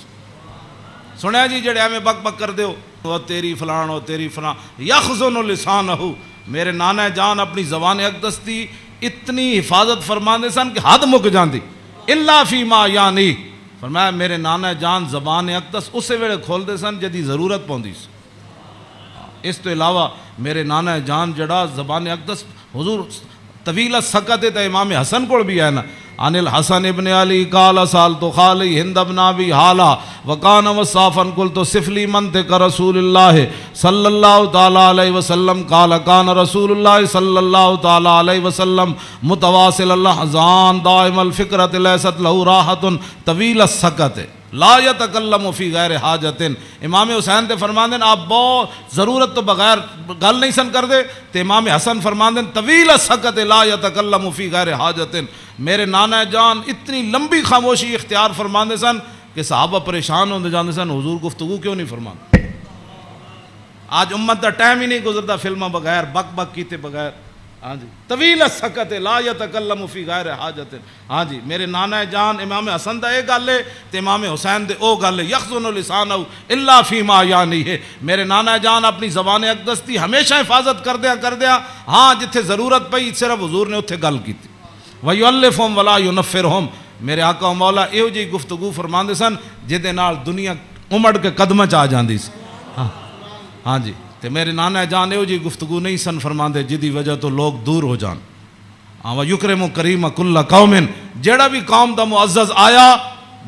سنیا جی جڑے ہمیں بک بک کر دیو وہ تیری فلان و تیری فلان. یخزن لسانہ. میرے نانا جان اپنی زبان اقدس دی اتنی حفاظت فرما دے سن کہ حد مک جاندی. الا فیما یعنی. فرمایا میرے نانا جان زبان اقدس اسے ویلے کھول دے سن جدی ضرورت پوندی سی. اس تو علاوہ میرے نانا جان جڑا زبان اقدس حضور طویل سکت تے امام حسن کو بھی ہے نا. عن الحسن ابن علی قال سالت خالی ہند ابن ابی حالا وکان وصافا قلت صف لی منطق رسول اللہ صلی اللہ تعالی علیہ وسلم قال کان رسول اللہ صلی اللہ تعالی علیہ وسلم متواصل الاحزان دائم الفکرۃ لیست له راحت طویل السکت لا یتکلم فی غیر حاجت. امام حسین تے فرماندے آپ بہت ضرورت تو بغیر گل نہیں سن کر دے. تے امام حسن فرماندے طویل السکت لا یتکلم فی غیر حاجت. میرے نانا جان اتنی لمبی خاموشی اختیار فرماندے سن کہ صحابہ پریشان ہوندے جاندے سن حضور گفتگو کیوں نہیں فرماندے. آج امت دا ٹائم ہی نہیں گزرتا فلموں بغیر بک بک کیتے بغیر. ہاں جی طویل السکت لا یتکلم فی غیر حاجت. ہاں جی میرے نانا جان امام حسن دا اے گل ہے تے امام حسین دے او گل ہے یخزن لسانہ الا فیما یعنی ہے. میرے نانا جان اپنی زبان اقدس دی ہمیشہ حفاظت کر دیا ہاں جتھے ضرورت پئی صرف حضور نے اتھے گل کیتی. وَيُؤَلِّفُهُمْ وَلَا يُنَفِّرُهُمْ. میرے آقا و مولا ایو جی گفتگو فرماندے سن جدے نال دنیا امڑ کے قدمہ چ آ جاندی سی. ہاں جی تے میرے نانا جان ایو جی گفتگو نہیں سن فرماندے جدی وجہ تو لوگ دور ہو جان. وَيُكْرِمُ كَرِيمَ كُلَّ قَوْمٍ. جیڑا بھی قوم دا معزز آیا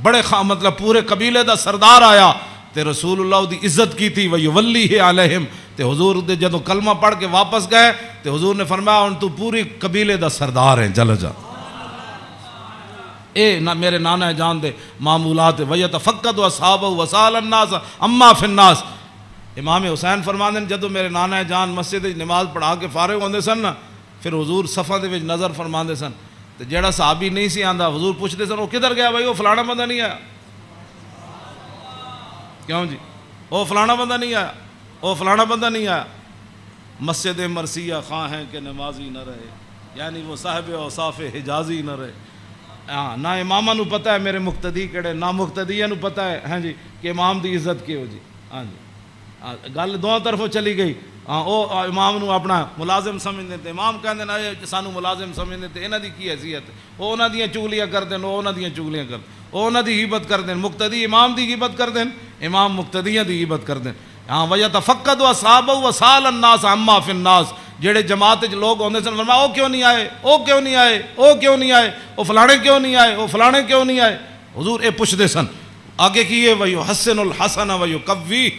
بڑے مطلب پورے قبیلے دا سردار آیا تے رسول اللہ دی عزت کی تھی. وَيُوَلِّهِ عَلَيْهِمْ. تے حضور دے جدو کلمہ پڑھ کے واپس گئے تے حضور نے فرمایا ان تو پوری قبیلے دا سردار ہیں چل جا. اے میرے نانا جان دے معمولات. وَيَتَفَقَّدُ أَصْحَابَهُ وَسَأَلَ النَّاسَ عَمَّا فِي النَّاسِ. امام حسین فرماندے جدو میرے نانا جان مسجد نماز پڑھا کے فارغ ہوندے سن نا پھر حضور صفحہ دے وچ نظر فرماندے سن تے جیڑا صحابی نہیں سی آندا حضور پوچھدے سن وہ کدھر گیا بھائی وہ فلانا بندہ نہیں آیا. کیوں جی وہ فلانا بندہ نہیں آیا وہ فلانا بندہ نہیں آیا. مسجد مرثیہ خواہ ہیں کہ نمازی نہ رہے یعنی وہ صاحب اوصاف حجازی نہ رہے. ہاں نہ امامہ نو پتہ ہے میرے مقتدی کیڑے نہ مقتدیہ نو پتہ ہے ہاں جی کہ امام دی عزت کیو جی. ہاں جی گل دونوں طرفوں چلی گئی. ہاں او امام نو اپنا ملازم سمجھتے تھے. امام کہندے نا سانو ملازم سمجھتے تھے انہاں دی کی حیثیت وہ انہاں دیاں چگلیاں کردے وہ انہاں دیاں چگلیاں کردے وہ انہاں دی غیبت کردے. مقتدی امام دی غیبت کردے امام مقتدیاں دی غیبت کردے. ہاں وَيَتَفَقَّدُ أَصْحَابَهُ وَسَأَلَ النَّاسَ عَمَّا فِي النَّاسِ. جڑے جماعت وچ لوگ ہوندے سن فرمایا او کیوں نہیں آئے او کیوں نہیں آئے او کیوں نہیں آئے او فلانے کیوں نہیں آئے او فلانے کیوں نہیں آئے. حضور اے پوچھدے سن. آگے کیے وَيُحَسِّنُ الْحَسَنَ وَيُقَوِّي.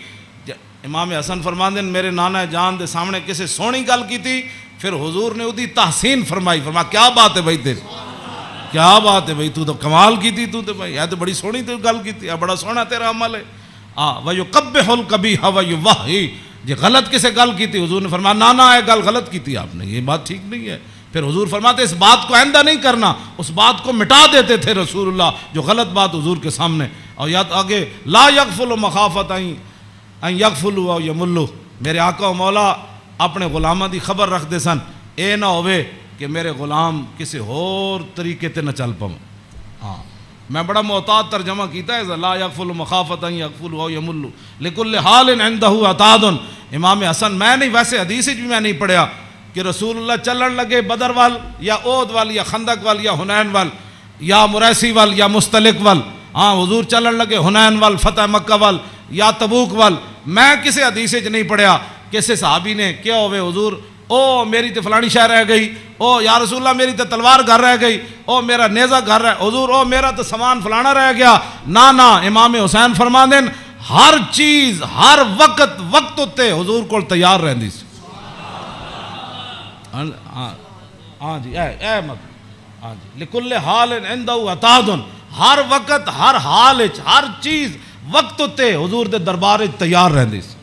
امام حسن فرماندے میرے نانا جان دے سامنے کسی سونی گل کی تھی پھر حضور نے اودی تحسین فرمائی. فرمایا کیا بات ہے بھائی تیری کیا بات ہے بھائی تو کمال کی تھی تو بھائی یہ تو بڑی سونی تو گل کی تھی بڑا سونا تیرا عمل ہے. وَيُقَبِّحُ الْقَبِيحَ وَيُوَحِّي. جی غلط کسے گل کی تھی حضور نے فرمایا نانا یہ گل غلط کی تھی آپ نے یہ بات ٹھیک نہیں ہے. پھر حضور فرماتے اس بات کو آئندہ نہیں کرنا اس بات کو مٹا دیتے تھے رسول اللہ جو غلط بات حضور کے سامنے. اور یا آگے لا یغفل مخافت ان یغفلوا او یملوا. میرے آقا و مولا اپنے غلاماں دی خبر رکھ دے سن اے نہ ہوئے کہ میرے غلام کسی اور طریقے تے نہ چل پاؤں. ہاں میں بڑا محتاط ترجمہ کیتا ہے لا یغفل مخافت ان یغفلوا او یملوا لکل حال عنده عتاد. امام حسن میں نہیں ویسے حدیث بھی میں نہیں پڑھیا کہ رسول اللہ چلن لگے بدر وال یا احد وال یا خندق وال یا حنین وال یا مریسی وال یا مستلق وال. ہاں حضور چلن لگے حنین وال فتح مکہ وال یا تبوک وال. میں کسی حدیث وچ نہیں پڑھیا کسی صحابی نے کیا ہوئے حضور او میری تے فلانی شے رہ گئی او یا رسول اللہ میری تے تلوار گھر رہ گئی او میرا نیزہ گھر رہ حضور او میرا تو سامان فلانا رہ گیا. نا امام حسین فرماندے ہر چیز ہر وقت وقت تے حضور کول تیار رہندی سی. ہاں جی اے مت ہاں جی لکل حال عنده عتاد. ہر وقت ہر حال وچ ہر چیز وقت تے حضور دے دربار وچ تیار رہندی سی.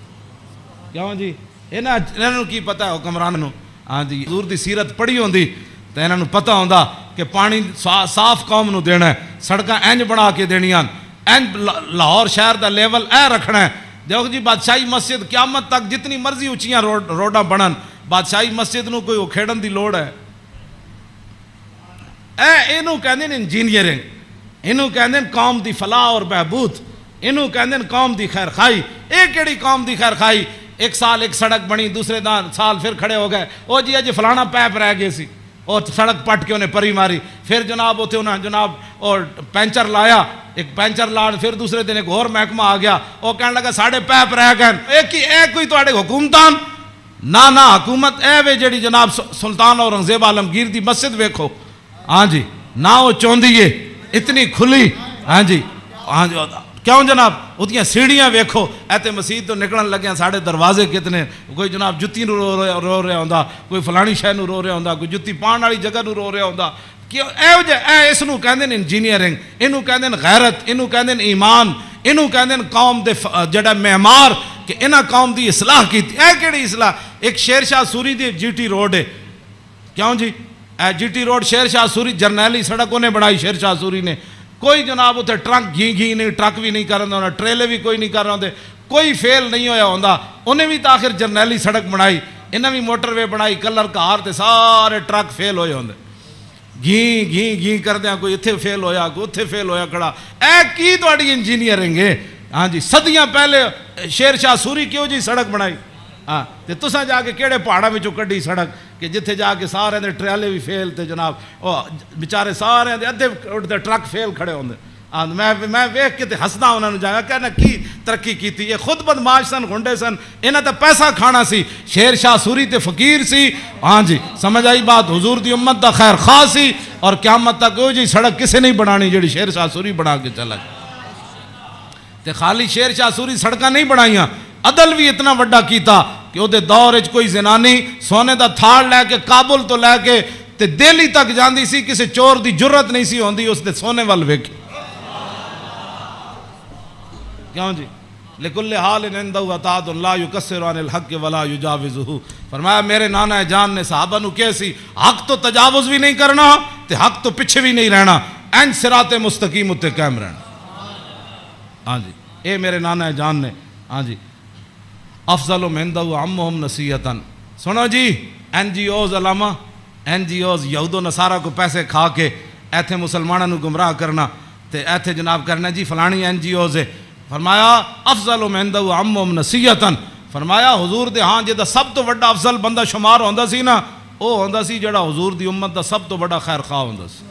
کیوں جی انہاں نوں کی پتہ ہے حکمران نوں. ہاں جی حضور دی سیرت پڑھی ہوندی تے انہاں نوں پتہ ہوندا کہ پانی صاف قوم نوں دینا ہے سڑکاں انج بنا کے دینیاں انج لاہور شہر دا لیول اے رکھنا ہے. دیکھو جی بادشاہی مسجد قیامت تک جتنی مرضی اونچیاں روڈاں بنن بادشاہی مسجد نوں کوئی کھیڑن دی لوڑ ہے اینوں کہندے نے انجینئرنگ اینوں کہندے قوم دی فلاح اور بہبود اینوں کہندے قوم دی خیر خائی. اے کیڑی قوم دی خیر خائی ایک سال ایک سڑک بنی دوسرے سال پھر کھڑے ہو گئے او جی اج فلانا پیپ رہ گئے سی اور سڑک پٹ کے انہیں پری ماری. پھر جناب اتنے انہیں جناب اور پینچر لایا, ایک پینچر لاڑ, پھر دوسرے دن ایک اور محکمہ آ گیا, وہ کہنے لگا ساڑھے پیپ رہ گئے. ایک کوئی تواڈے حکومتان نہ حکومت اے وے جڑی جناب سلطان اورنگزیب عالمگیر دی مسجد ویکھو, ہاں جی, نہ وہ چوندی ہے اتنی کھلی, ہاں جی کیوں جناب اتنی سیڑھیاں ویکھو. ایتے مسجد تو نکلن لگے ساڑھے دروازے کتنے, کوئی جناب جتی نو رو رہا ہوندا, کوئی فلانی شے نو رو رہا ہوندا, کوئی جتی پان والی جگہ نو رو رہا ہوندا. کیوں اس نو کہندے نے انجینئرنگ, اینو کہندے نے غیرت, اینو کہندے نے ایمان, اینو کہندے نے قوم دے جڑا معمار کہ انہاں قوم دی اصلاح کیتی. اے کیڑی اصلاح؟ ایک شیر شاہ سوری دی جی ٹی روڈ ہے, کیوں جی اے جی ٹی روڈ شیر شاہ سوری جرنیلی سڑک انہیں بنائی شیر شاہ سوری نے. کوئی جناب اتنے ٹرک گھی نہیں, ٹرک بھی نہیں کر رہا ہونا, ٹریلے بھی کوئی نہیں کر رہا ہوندے, کوئی فیل نہیں ہویا ہوندا. انہیں بھی تاخر جرنیلی سڑک بنائی, انہیں بھی موٹر وے بنائی, کلر کار تے سارے ٹرک فیل ہوئے ہوندے, گھی کر دیا, کوئی اتھے فیل ہویا, کوئی اتھے فیل ہویا کھڑا. اے کی تواڈی انجینئرنگ ہے؟ ہاں جی, صدیاں پہلے شیر شاہ سوری کیوں جی سڑک بنائی؟ ہاں تے تساں جا کے کیڑے پہاڑاں وچوں کڈی سڑک کہ جتھے جا کے سارے دے ٹریلے بھی فیل تے جناب او بیچارے سارے دے ادھے اٹھتے ٹرک فیل کھڑے ہوندے. میں ویکھ کے تے ہسدا انہاں نوں جایا کہنا کی ترقی کیتی. یہ خود بدماش سن, گنڈے سن, انہاں تے پیسہ کھانا سی. شیر شاہ سوری تے فقیر سی, ہاں جی سمجھ آئی بات, حضور دی امت دا خیر خواہ سی, اور قیامت تک او جی سڑک کسے نہیں بنانی جڑی شیر شاہ سوری بنا کے چلا گیا. تے خالی شیر شاہ سوری سڑکاں نہیں بنائیاں, عدل بھی اتنا وڈا کیتا کہ وہ دور وچ کوئی زنانی سونے دا تھاڑ لے کے کابل تو لے کے تے دہلی تک جاندی سی, کسی چور دی جرت نہیں سی ہوندی اس دے سونے وال ویکھ. کیوں جی لکل حال عندہ عطاء لا یکسر عن الحق ولا یجاوزہ. فرمایا میرے نانا جان نے صحابہ نو کہے سی حق تو تجاوز بھی نہیں کرنا تے حق تو پیچھے بھی نہیں رہنا, این صراط مستقیم اتے قائم رہنا. ہاں جی اے میرے نانا جان نے, ہاں جی افضل عندہ عمہم نصیحتاً. سنو جی این جی اوز علامہ, این جی اوز یہود و نصارہ کو پیسے کھا کے ایتھے مسلمانوں نو گمراہ کرنا تے ایتھے جناب کرنا جی فلانی این جی اوز ہے. فرمایا افضل عندہ عمہم نصیحتاً. فرمایا حضور دے ہاں جدا سب تو بڑا افضل بندہ شمار ہوندا سی نا, او ہوندا سی جڑا حضور دی امت دا سب تو بڑا خیر خواہ ہوندا سی.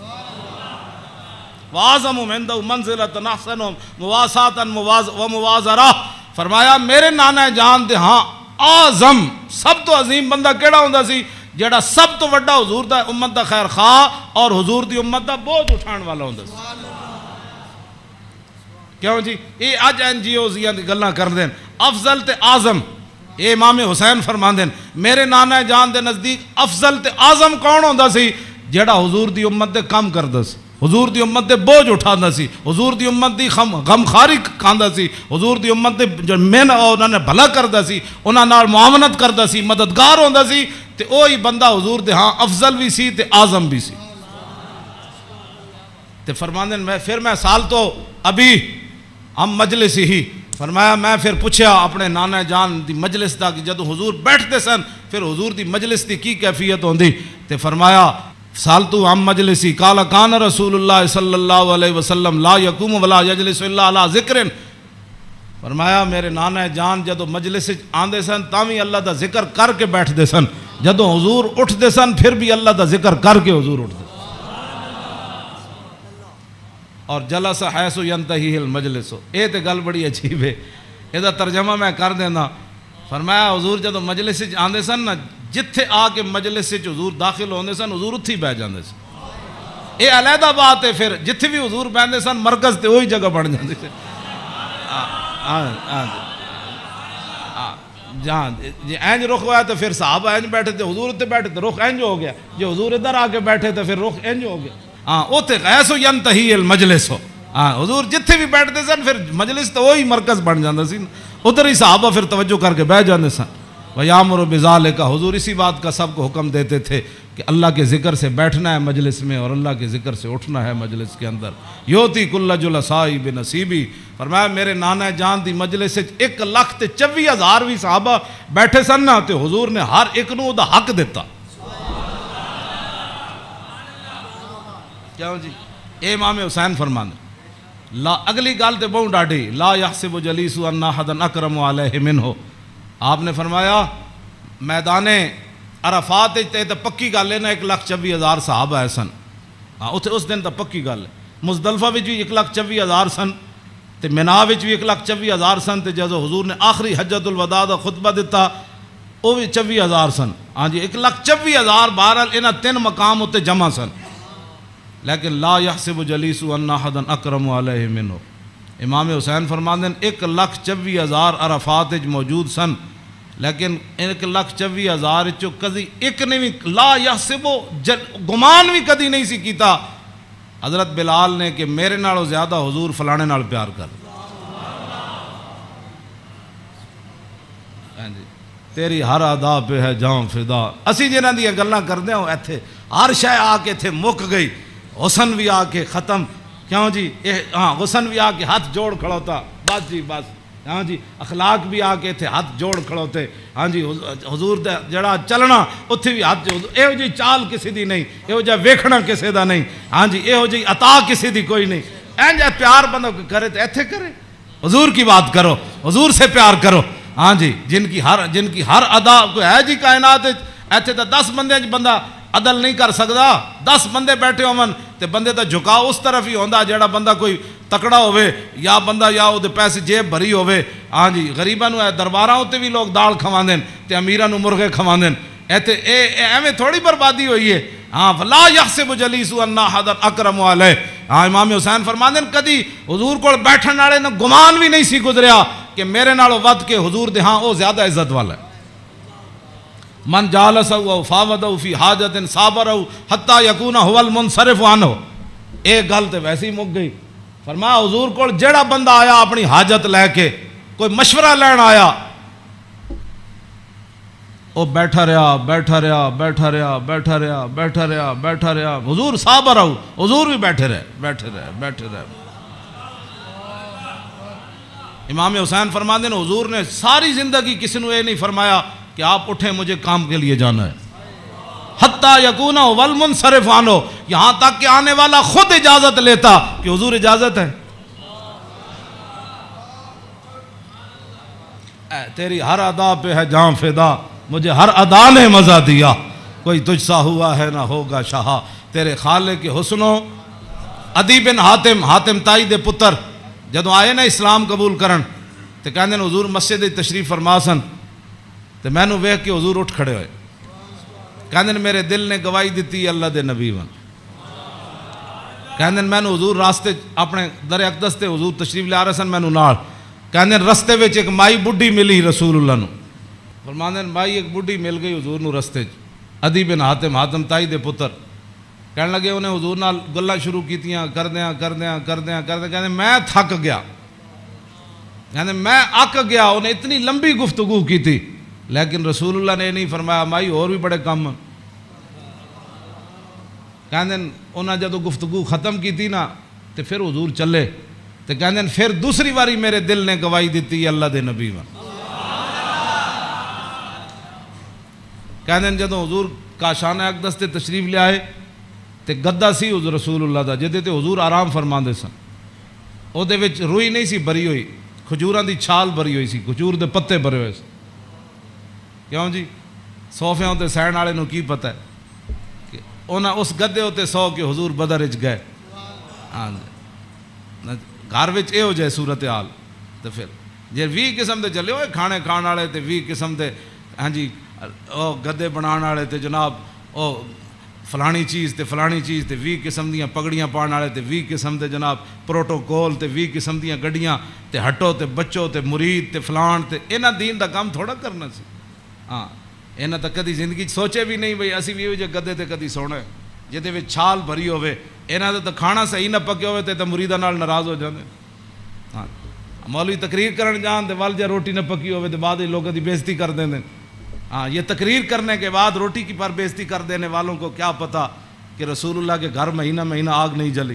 وَعَظَمُ عِنْدَهُ مَنْزِلَةً أَحْسَنُهُمْ مُوَاسَاةً وَمُوَازَرَةً. فرمایا میرے نانا جان دے ہاں اعظم سب تو عظیم بندہ کیڑا ہوندا سی جڑا سب تو بڑا حضور دا امت دا خیر خواہ اور حضور دی امت دا بوجھ اٹھان والا ہوندا سی. کیوں جی یہ اج این جی اوز دی گلاں کر دین افضل تے اعظم. اے امام حسین فرماندے میرے نانا جان دے نزدیک افضل تے اعظم کون ہوندا سی جڑا حضور دی امت دے کام کردا سی, حضور دی امت دے بوجھ اٹھاندا سی, حضور دی امت دی غمخاری کھاندا سی, حضور دی امت دے جو مین انہاں نے بھلا کردا سی, انہاں نال معاونت کردا سی, مددگار ہوندا سی. تے اوہی بندہ حضور دے ہاں افضل بھی سی تے اعظم بھی سی. تے فرماندے پھر میں سال تو ابھی ہم مجلس ہی. فرمایا میں پھر پوچھا اپنے نانا جان دی مجلس دا کہ جدو حضور بیٹھتے سن پھر حضور دی مجلس دی کی کیفیت ہوندی. تے فرمایا سالتو ہم مجلسی قال کان رسول اللہ صلی اللہ علیہ وسلم لا یقوم ولا یجلس الا علی ذکر. فرمایا میرے نانا جان جدو مجلس آندے سن تاوی اللہ دا ذکر کر کے بیٹھتے سن, جدو حضور اٹھتے سن پھر بھی اللہ دا ذکر کر کے حضور اٹھتے. اور جلس حیث ینتہی المجلس. اے تے گل بڑی عجیب ہے, اے دا ترجمہ میں کر دینا. فرمایا حضور جدو مجلس آندے سن نا جتھے آ کے مجلس حضور داخل ہوندے سن حضور اتھی بیٹھ جاندے سن. اے علیحدہ بات ہے, پھر جتھے بھی حضور بیٹھتے سن مرکز تے وہی جگہ بن جاندے سن. جہاں جی اینج رخ ہوا تو پھر صحابہ اینج بیٹھے تھے, حضور اتنے بیٹھے تو رخ اینج ہو گیا, جو حضور ادھر آ کے بیٹھے تو پھر رخ اینج ہو گیا. ہاں اوتے غیث ینتہی المجلس ہو. ہاں حضور جتھے بھی بیٹھتے سن پھر مجلس تو وہی مرکز بن جاتا سی, ادھر ہی صحابہ پھر توجہ کر کے بیٹھ جاتے سن. وَيَأْمُرُ بِذَلِكَ. حضور اسی بات کا سب کو حکم دیتے تھے کہ اللہ کے ذکر سے بیٹھنا ہے مجلس میں اور اللہ کے ذکر سے اٹھنا ہے مجلس کے اندر. یوتی کل جلسائی بنصیبی. فرمایا میرے نانا جان دی مجلس سے 1,24,000 بھی صحابہ بیٹھے سن نا تو حضور نے ہر ایک نو دا حق دیتا. کیوں جی اے امام حسین فرمانے لا اگلی گال تے بہت ڈاڑھی لا یحسب جلیس ان احد اکرم علیہ منہ. آپ نے فرمایا میدان عرفات تے تے پکی گل ہے نا 1,24,000 صحابہ ہے سن. ہاں اتنے اس دن تو پکی گل ہے. مزدلفہ وچ بھی 1,24,000 سن تے مینا وچ بھی 1,24,000 سن تے جدو حضور نے آخری حجت الوداع دا خطبہ دیتا وہ بھی 24,000 سن. ہاں جی 1,24,000 بہرحال انہاں 3 مقام اتنے جمع سن. لیکن لا یحسب جلیس ان احدا اکرم علیہ منہ. امام حسین فرماندے ہیں 1,24,000 عرفات وچ موجود سن لیکن 1,24,000 چو کدی ایک نے بھی لا یحسب گمان بھی کدی نہیں سی کیتا حضرت بلال نے کہ میرے نالوں زیادہ حضور فلانے نال پیار کر. تیری ہر ادا پہ ہے جاں فدا. اسی جنہاں دی گلاں کردے ہوں ایتھے ہر شے آ کے ایتھے مک گئی. حسن بھی آ کے ختم. کیوں جی ہاں حسن بھی آ کے ہاتھ جوڑ کھڑوتا بس جی بس. ہاں جی اخلاق بھی آ کے اتنے ہاتھ جوڑ کھڑوتے. ہاں جی حضور دا جڑا چلنا اتنے بھی ہاتھ جوڑ. یہو جی چال کسی دی نہیں, یہو جا ویکھنا کسی دا نہیں. ہاں جی یہو جی عطا کسی دی کوئی نہیں. این جا پیار بندہ کرے تو ایتھے کرے. حضور کی بات کرو, حضور سے پیار کرو. ہاں جی جن کی ہر ادا کوئی ہے جی کائنات ایتھے تو 10 بندے بندہ عدل نہیں کر سکتا. 10 بندے بیٹھے ہون تے بندے دا جھکاؤ اس طرف ہی ہوندا جیڑا بندہ کوئی تکڑا ہوئے یا بندہ یا وہ پیسے جیب بھری ہوئے. ہاں جی غریباں نو درباراں تے بھی لوگ دال کھواندے تے امیراں نو مرغے کھواندے. ایتھے ایویں تھوڑی بربادی ہوئی ہے. ہاں لا یحسب جلیس ان احد اکرم علیہ. ہاں امام حسین فرماندے کدی حضور کول بیٹھن والے نو گمان بھی نہیں سی گزریا کہ میرے نالوں ود کے حضور دے ہاں او زیادہ عزت والا ہے. من جالسہ و فاودہ فی حاجت صابرہ حتی یکون هو المنصرف عنہ. ایک گل تے ویسے ہی مک گئی. فرمایا حضور کو جڑا بندہ آیا اپنی حاجت لے کے کوئی مشورہ لین آیا وہ بیٹھا رہا بیٹھا رہا بیٹھا رہا بیٹھا رہا بیٹھا رہا بیٹھا رہا. حضور صابر رہو, حضور بھی بیٹھے رہے بیٹھے رہے بیٹھے رہے. امام حسین فرماندے ہیں حضور نے ساری زندگی کسی نے یہ نہیں فرمایا کہ آپ اٹھیں مجھے کام کے لیے جانا ہے. حتیٰ یکون والمنصرف عنہ, یہاں تک کہ آنے والا خود اجازت لیتا کہ حضور اجازت ہے. تیری ہر ادا پہ ہے جاں فدا, مجھے ہر ادا نے مزہ دیا. کوئی تجھ سا ہوا ہے نہ ہوگا شاہ. تیرے خالق کے حسنوں. عدی بن حاتم تائی دے پتر جدو آئے نا اسلام قبول کرن تے کہندے نے حضور مسجد تشریف فرما سن تے میں نو ویکھ کے حضور اٹھ کھڑے ہوئے. کہندے نے میرے دل نے گواہی دیتی اللہ دے نبی ون. کہندے میں نو حضور راستے اپنے در اقدس تے حضور تشریف لے آ رہے سن میں نو نال. کہندے رستے وچ ایک مائی بڈھی ملی رسول اللہ نو. فرماندے مائی ایک بڈھی مل گئی حضور نو رستے چ. عدی بن حاتم تائی دے پتر کہنے لگے انہیں حضور نال گلاں شروع کیتیاں کردیاں کہندے میں تھک گیا. کہندے میں اک گیا. انہیں اتنی لمبی گفتگو کی تھی لیکن رسول اللہ نے یہ نہیں فرمایا مائی اور بھی بڑے کم. کہندے انہاں جدو گفتگو ختم کی تھی نا تو پھر حضور چلے تو کہندے پھر دوسری باری میرے دل نے گواہی دیتی اللہ دے نبی ون. کہندے جدو حضور کاشانہ اقدس تے تشریف لے آئے تے گدا سی حضور رسول اللہ دا جدے تے حضور آرام فرماندے سن. او دے وچ روئی نہیں سی بری ہوئی, کھجوراں دی چھال بری ہوئی سی, کھجور دے پتے بھرے ہوئے سی. کیوں جی صوفیاں تے سہن والے نو کی پتہ ہے کہ انہاں اس گدے تے سو کے حضور بدر وچ گئے. ہاں گھر وچ اے ہو جائے صورتحال تے پھر جے 20 قسم دے چلے ہوئے کھانے کھان والے تے 20 قسم دے ہاں جی او گدے بنان والے تے جناب او فلانی چیز تے فلانی چیز تے 20 قسم دیاں پگڑیاں پان والے تے 20 قسم دے جناب پروٹوکول تے 20 قسم دیاں گڈیاں تے ہٹو تے بچو تے مرید تے فلان تے انہاں دین دا کام تھوڑا کرنا سی. ہاں انہاں تا کدی زندگی سوچے بھی نہیں بھئی اسی بھی یہ گدے تے کدی سونا ہے جہدے وچ چھال بھری ہوے. انہاں دا تے کھانا صحیح نہ پکے ہوے تے مریداں نال ناراض ہو جاندے. ہاں مولوی تقریر کرن جان تے ول جا روٹی نہ پکی ہوے تے بعد لوگوں دی بےزتی کر دیندے. ہاں یہ تقریر کرنے کے بعد روٹی کی پر بےزتی کر دینے والوں کو کیا پتہ کہ رسول اللہ کے گھر مہینہ آگ نہیں جلی.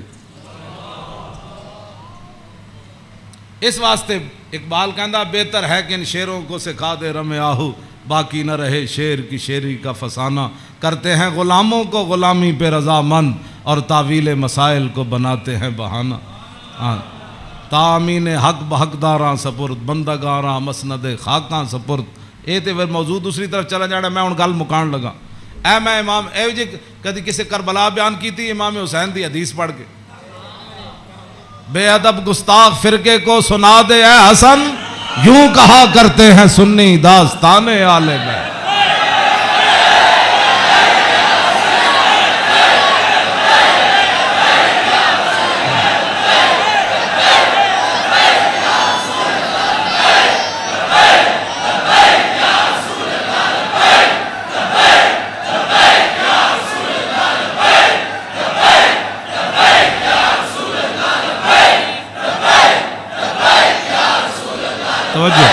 اس واسطے اقبال کہندا بہتر ہے کہ ان شیروں کو سکھا دے رم آہو باقی نہ رہے شیر کی شیری کا فسانہ. کرتے ہیں غلاموں کو غلامی پہ رضامند اور تعویل مسائل کو بناتے ہیں بہانہ. ہاں تامین حق بحقداراں سپرد بندگاراں مسند خاکاں سپرد یہ تو پھر موضوع دوسری طرف چلا جانا. میں ہوں گل مکان لگا. اے میں امام اے جی کدی کسی کربلا بیان کی تھی امام حسین دی حدیث پڑھ کے, بے ادب گستاخ فرقے کو سنا دے اے حسن, یوں کہا کرتے ہیں سنی داستان آل بیت. توجہ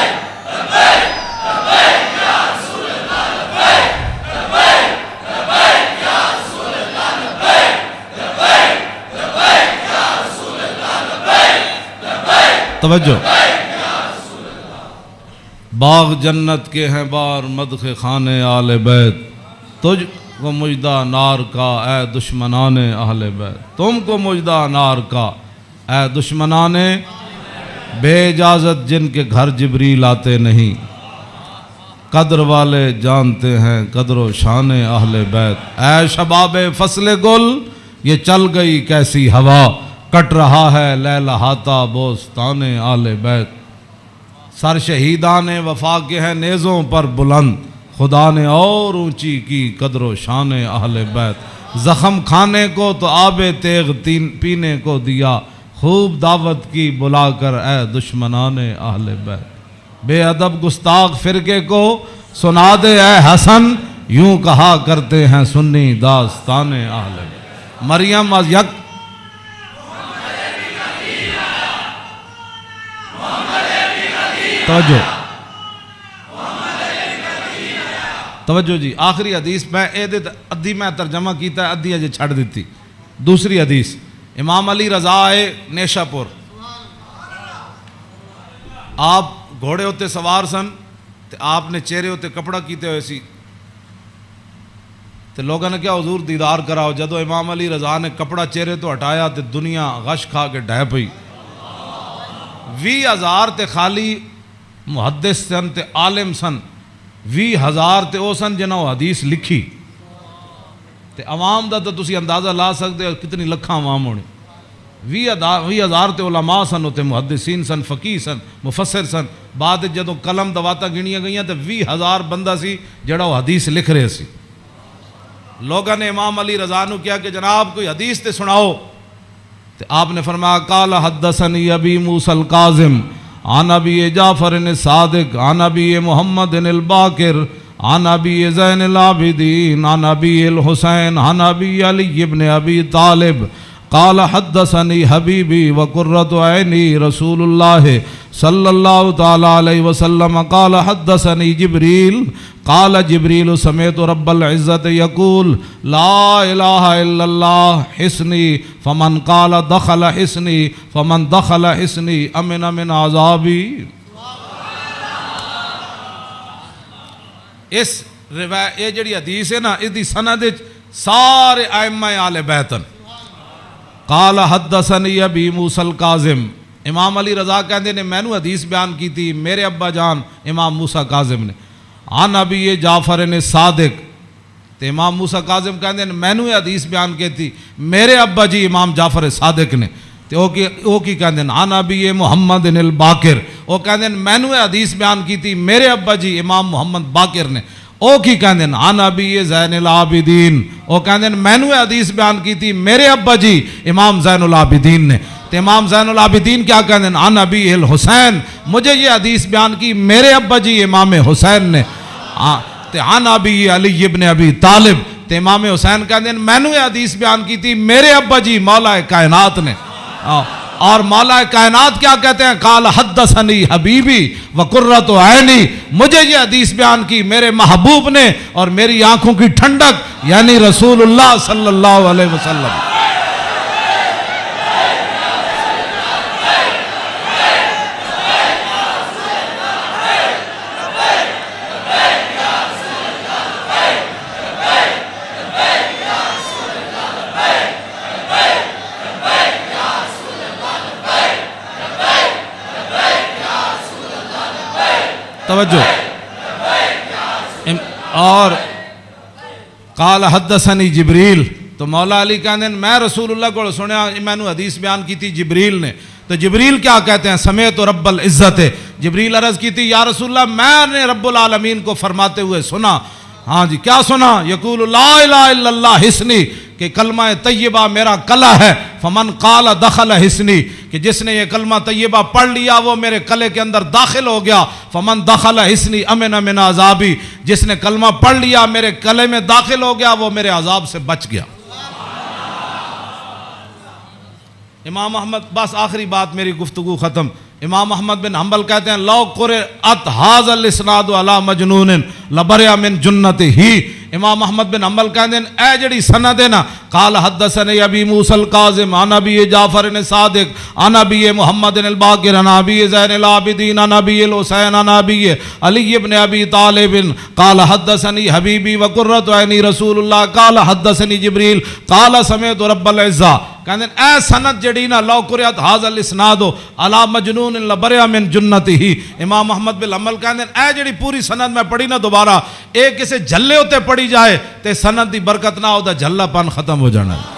توجہ. باغ جنت کے ہیں بار مدخ خانے آل بیت, تجھ کو مجدہ نار کا اے دشمنان اہل بیت. تم کو مجدہ نار کا اے دشمنان بے اجازت جن کے گھر جبریل آتے نہیں. قدر والے جانتے ہیں قدر و شان اہل بیت. اے شباب فصل گل یہ چل گئی کیسی ہوا, کٹ رہا ہے لہلہاتا بوستان اہل بیت. سر شہیدان وفا کے ہیں نیزوں پر بلند, خدا نے اور اونچی کی قدر و شان اہل بیت. زخم کھانے کو تو آب تیغ پینے کو دیا, خوب دعوت کی بلا کر اے دشمنان اہل بیت. بے ادب گستاخ فرقے کو سنا دے اے حسن, یوں کہا کرتے ہیں سنی داستان اہل بیت. مریم از یک توجہ توجہ جی. آخری حدیث میں ادھی میں ترجمہ کیتا ہے, ادھی اجے چھڑ دیتی. دوسری حدیث امام علی رضا آئے نیشا پور, آپ گھوڑے ہوتے سوار سن, تے آپ نے چہرے ہوتے کپڑا کیتے ہوئے سی, تے لوگوں نے کیا حضور دیدار کراؤ. جدو امام علی رضا نے کپڑا چہرے تو ہٹایا تے دنیا غش کھا کے ڈہ پئی. 20,000 تے خالی محدث سن تے عالم سن, 20,000 تے او سن جنہوں حدیث لکھی. تے عوام دا تو تسی اندازہ لا سکتے ہو کتنی لکھاں عوام ہونے. 20,000 تے علماء سن, تے محدثین سن, فقیہ سن, مفسر سن. بعد جدو قلم دواتا گنیاں گئیاں تے 20,000 بندہ سی جڑا وہ حدیث لکھ رہے سی. لوگوں نے امام علی رضا نو کیا کہ جناب کوئی حدیث تے سناؤ. تے آپ نے فرمایا قال حدثنی ابی موسیٰ الکاظم عن ابی جعفر الصادق عن ابی محمد الباقر عن ابی زین العابدین عن ابی الحسین عن ابی علی ابن ابی طالب قال حدثنی حبیبی وقرۃ عینی رسول اللہ صلی اللہ تعالی علیہ وسلم قال حدثنی جبریل قال جبریل سمعت رب العزت یقول لا الہ الا اللہ حسنی فمن قال دخل حسنی فمن دخل حسنی امن من عذابی. اس روایت یہ جڑی حدیث ہے نا, اس دی سند سارے ائمہ آل بیتن. قال حدثنی ابی موسیٰ الکاظم, امام علی رضا کہندے نے مینوں حدیث بیان کی تھی میرے ابا جان امام موسیٰ کاظم نے. عن ابی جعفر صادق, تے امام موسیٰ کاظم کہندے نے مینوں حدیث بیان کی تھی میرے ابا جی امام جعفر صادق نے. تے او کی کہندے نے عن ابی محمد الباقر, او کہندے نے مینوں حدیث بیان کی تھی میرے ابا جی امام محمد باقر نے. او کی کہندے ہیں عن ابی زین العابدین, او کہندے ہیں مینوں حدیث بیان کی تھی میرے ابا جی امام زین العابدین نے. تے امام زین العابدین کیا کہندے ہیں عن ابی الحسین, مجھے یہ حدیث بیان کی میرے ابا جی امام حسین نے. تے عن ابی علی ابن ابی طالب, تے امام حسین کہندے ہیں مینوں یہ حدیث بیان کی تھی میرے ابا جی مولا کائنات نے. اور مولا کائنات کیا کہتے ہیں قال حدثنی حبیبی وقرۃ عینی, مجھے یہ حدیث بیان کی میرے محبوب نے اور میری آنکھوں کی ٹھنڈک یعنی رسول اللہ صلی اللہ علیہ وسلم. توجہ اور قال حدثنی جبریل، تو مولا علی کہتے ہیں میں رسول اللہ کو سنیا، میں نے حدیث بیان کی تھی جبریل نے، تو جبریل کیا کہتے ہیں؟ سمیت رب العزت، جبریل عرض کی تھی یا رسول اللہ میں نے رب العالمین کو فرماتے ہوئے سنا، ہاں جی کیا سنا؟ یقول لا الہ الا اللہ حسنی، کہ کلمہ طیبہ میرا کلہ ہے، فمن قال دخل حسنی، کہ جس نے یہ کلمہ طیبہ پڑھ لیا وہ میرے کلے کے اندر داخل ہو گیا، فمن دخل حسنی امن من عذابی، جس نے کلمہ پڑھ لیا میرے کلے میں داخل ہو گیا وہ میرے عذاب سے بچ گیا۔ امام احمد، بس آخری بات میری گفتگو ختم، امام احمد بن حنبل کہتے ہیں لو قرأت ھذا الاسناد علی مجنون لبرئ من جنتہ، امام احمد بن حنبل کہتے ہیں اے جڑی سند ہے نا، قال حدثني ابی موسی الکاظم عن ابی جعفر صادق عن ابی محمد الباقر عن ابی زین العابدین عن ابی الحسین عن ابی علی بن ابی طالب قال حدثني حبیبی وقرۃ عینی رسول اللہ قال حدثني جبریل قال سمعت رب العزہ، کہتے ہیں اے سند جڑی نا لو قرأت ھذا الاسناد علی مجنون لبرئ من جنتہ، امام احمد بن حنبل کہتے ہیں اے جڑی پوری سند میں پڑھی نا دوبارہ ایک کسے جھلے ہوتے پڑھی جائے تے سند دی برکت نہ ہوتا، جھلا پن ختم ہو جانا ہے۔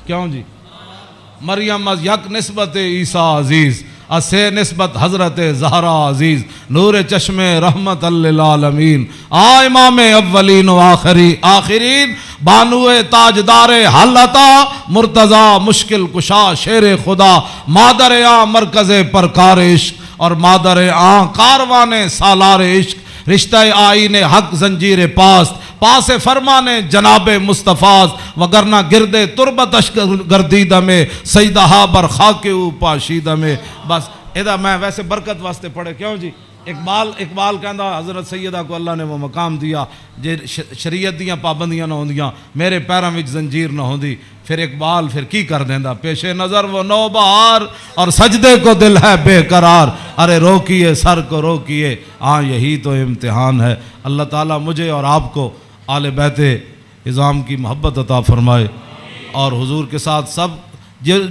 کیوں جی؟ مریم از یک نسبت عیسیٰ عزیز، اسے نسبت حضرت زہرا عزیز، نور چشم رحمت للعالمین، امام اولین و آخرین، بانو تاجدار حالتا مرتضی مشکل کشا شیر خدا، مادر مرکز پرکار عشق اور مادر کاروان سالار عشق، رشتہ آئین حق زنجیر پاس فرمان جناب مصطفیٰ، وگرنہ گرد تربتش گردیدہ میں سیدہا برخاک او پاشیدہ میں۔ بس ادا میں ویسے برکت واسطے پڑھے، کیوں جی؟ اقبال کہندا حضرت سیدہ کو اللہ نے وہ مقام دیا جے شریعت دیاں پابندیاں نہ ہوندیاں میرے پیراں وچ زنجیر نہ ہوندی، پھر اقبال پھر کی کر دیندا، پیش نظر وہ نو بہار اور سجدے کو دل ہے بے قرار، ارے روکیے سر کو روکیے، ہاں یہی تو امتحان ہے۔ اللہ تعالیٰ مجھے اور آپ کو آل بیت اعظام کی محبت عطا فرمائے، اور حضور کے ساتھ سب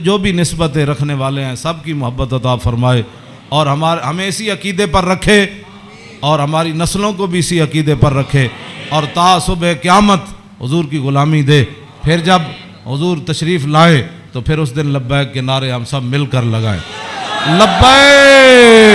جو بھی نسبتیں رکھنے والے ہیں سب کی محبت عطا فرمائے، اور ہمیں اسی عقیدے پر رکھے اور ہماری نسلوں کو بھی اسی عقیدے پر رکھے، اور تا صبح قیامت حضور کی غلامی دے۔ پھر جب حضور تشریف لائے تو پھر اس دن لبیک کے نعرے ہم سب مل کر لگائیں، لبیک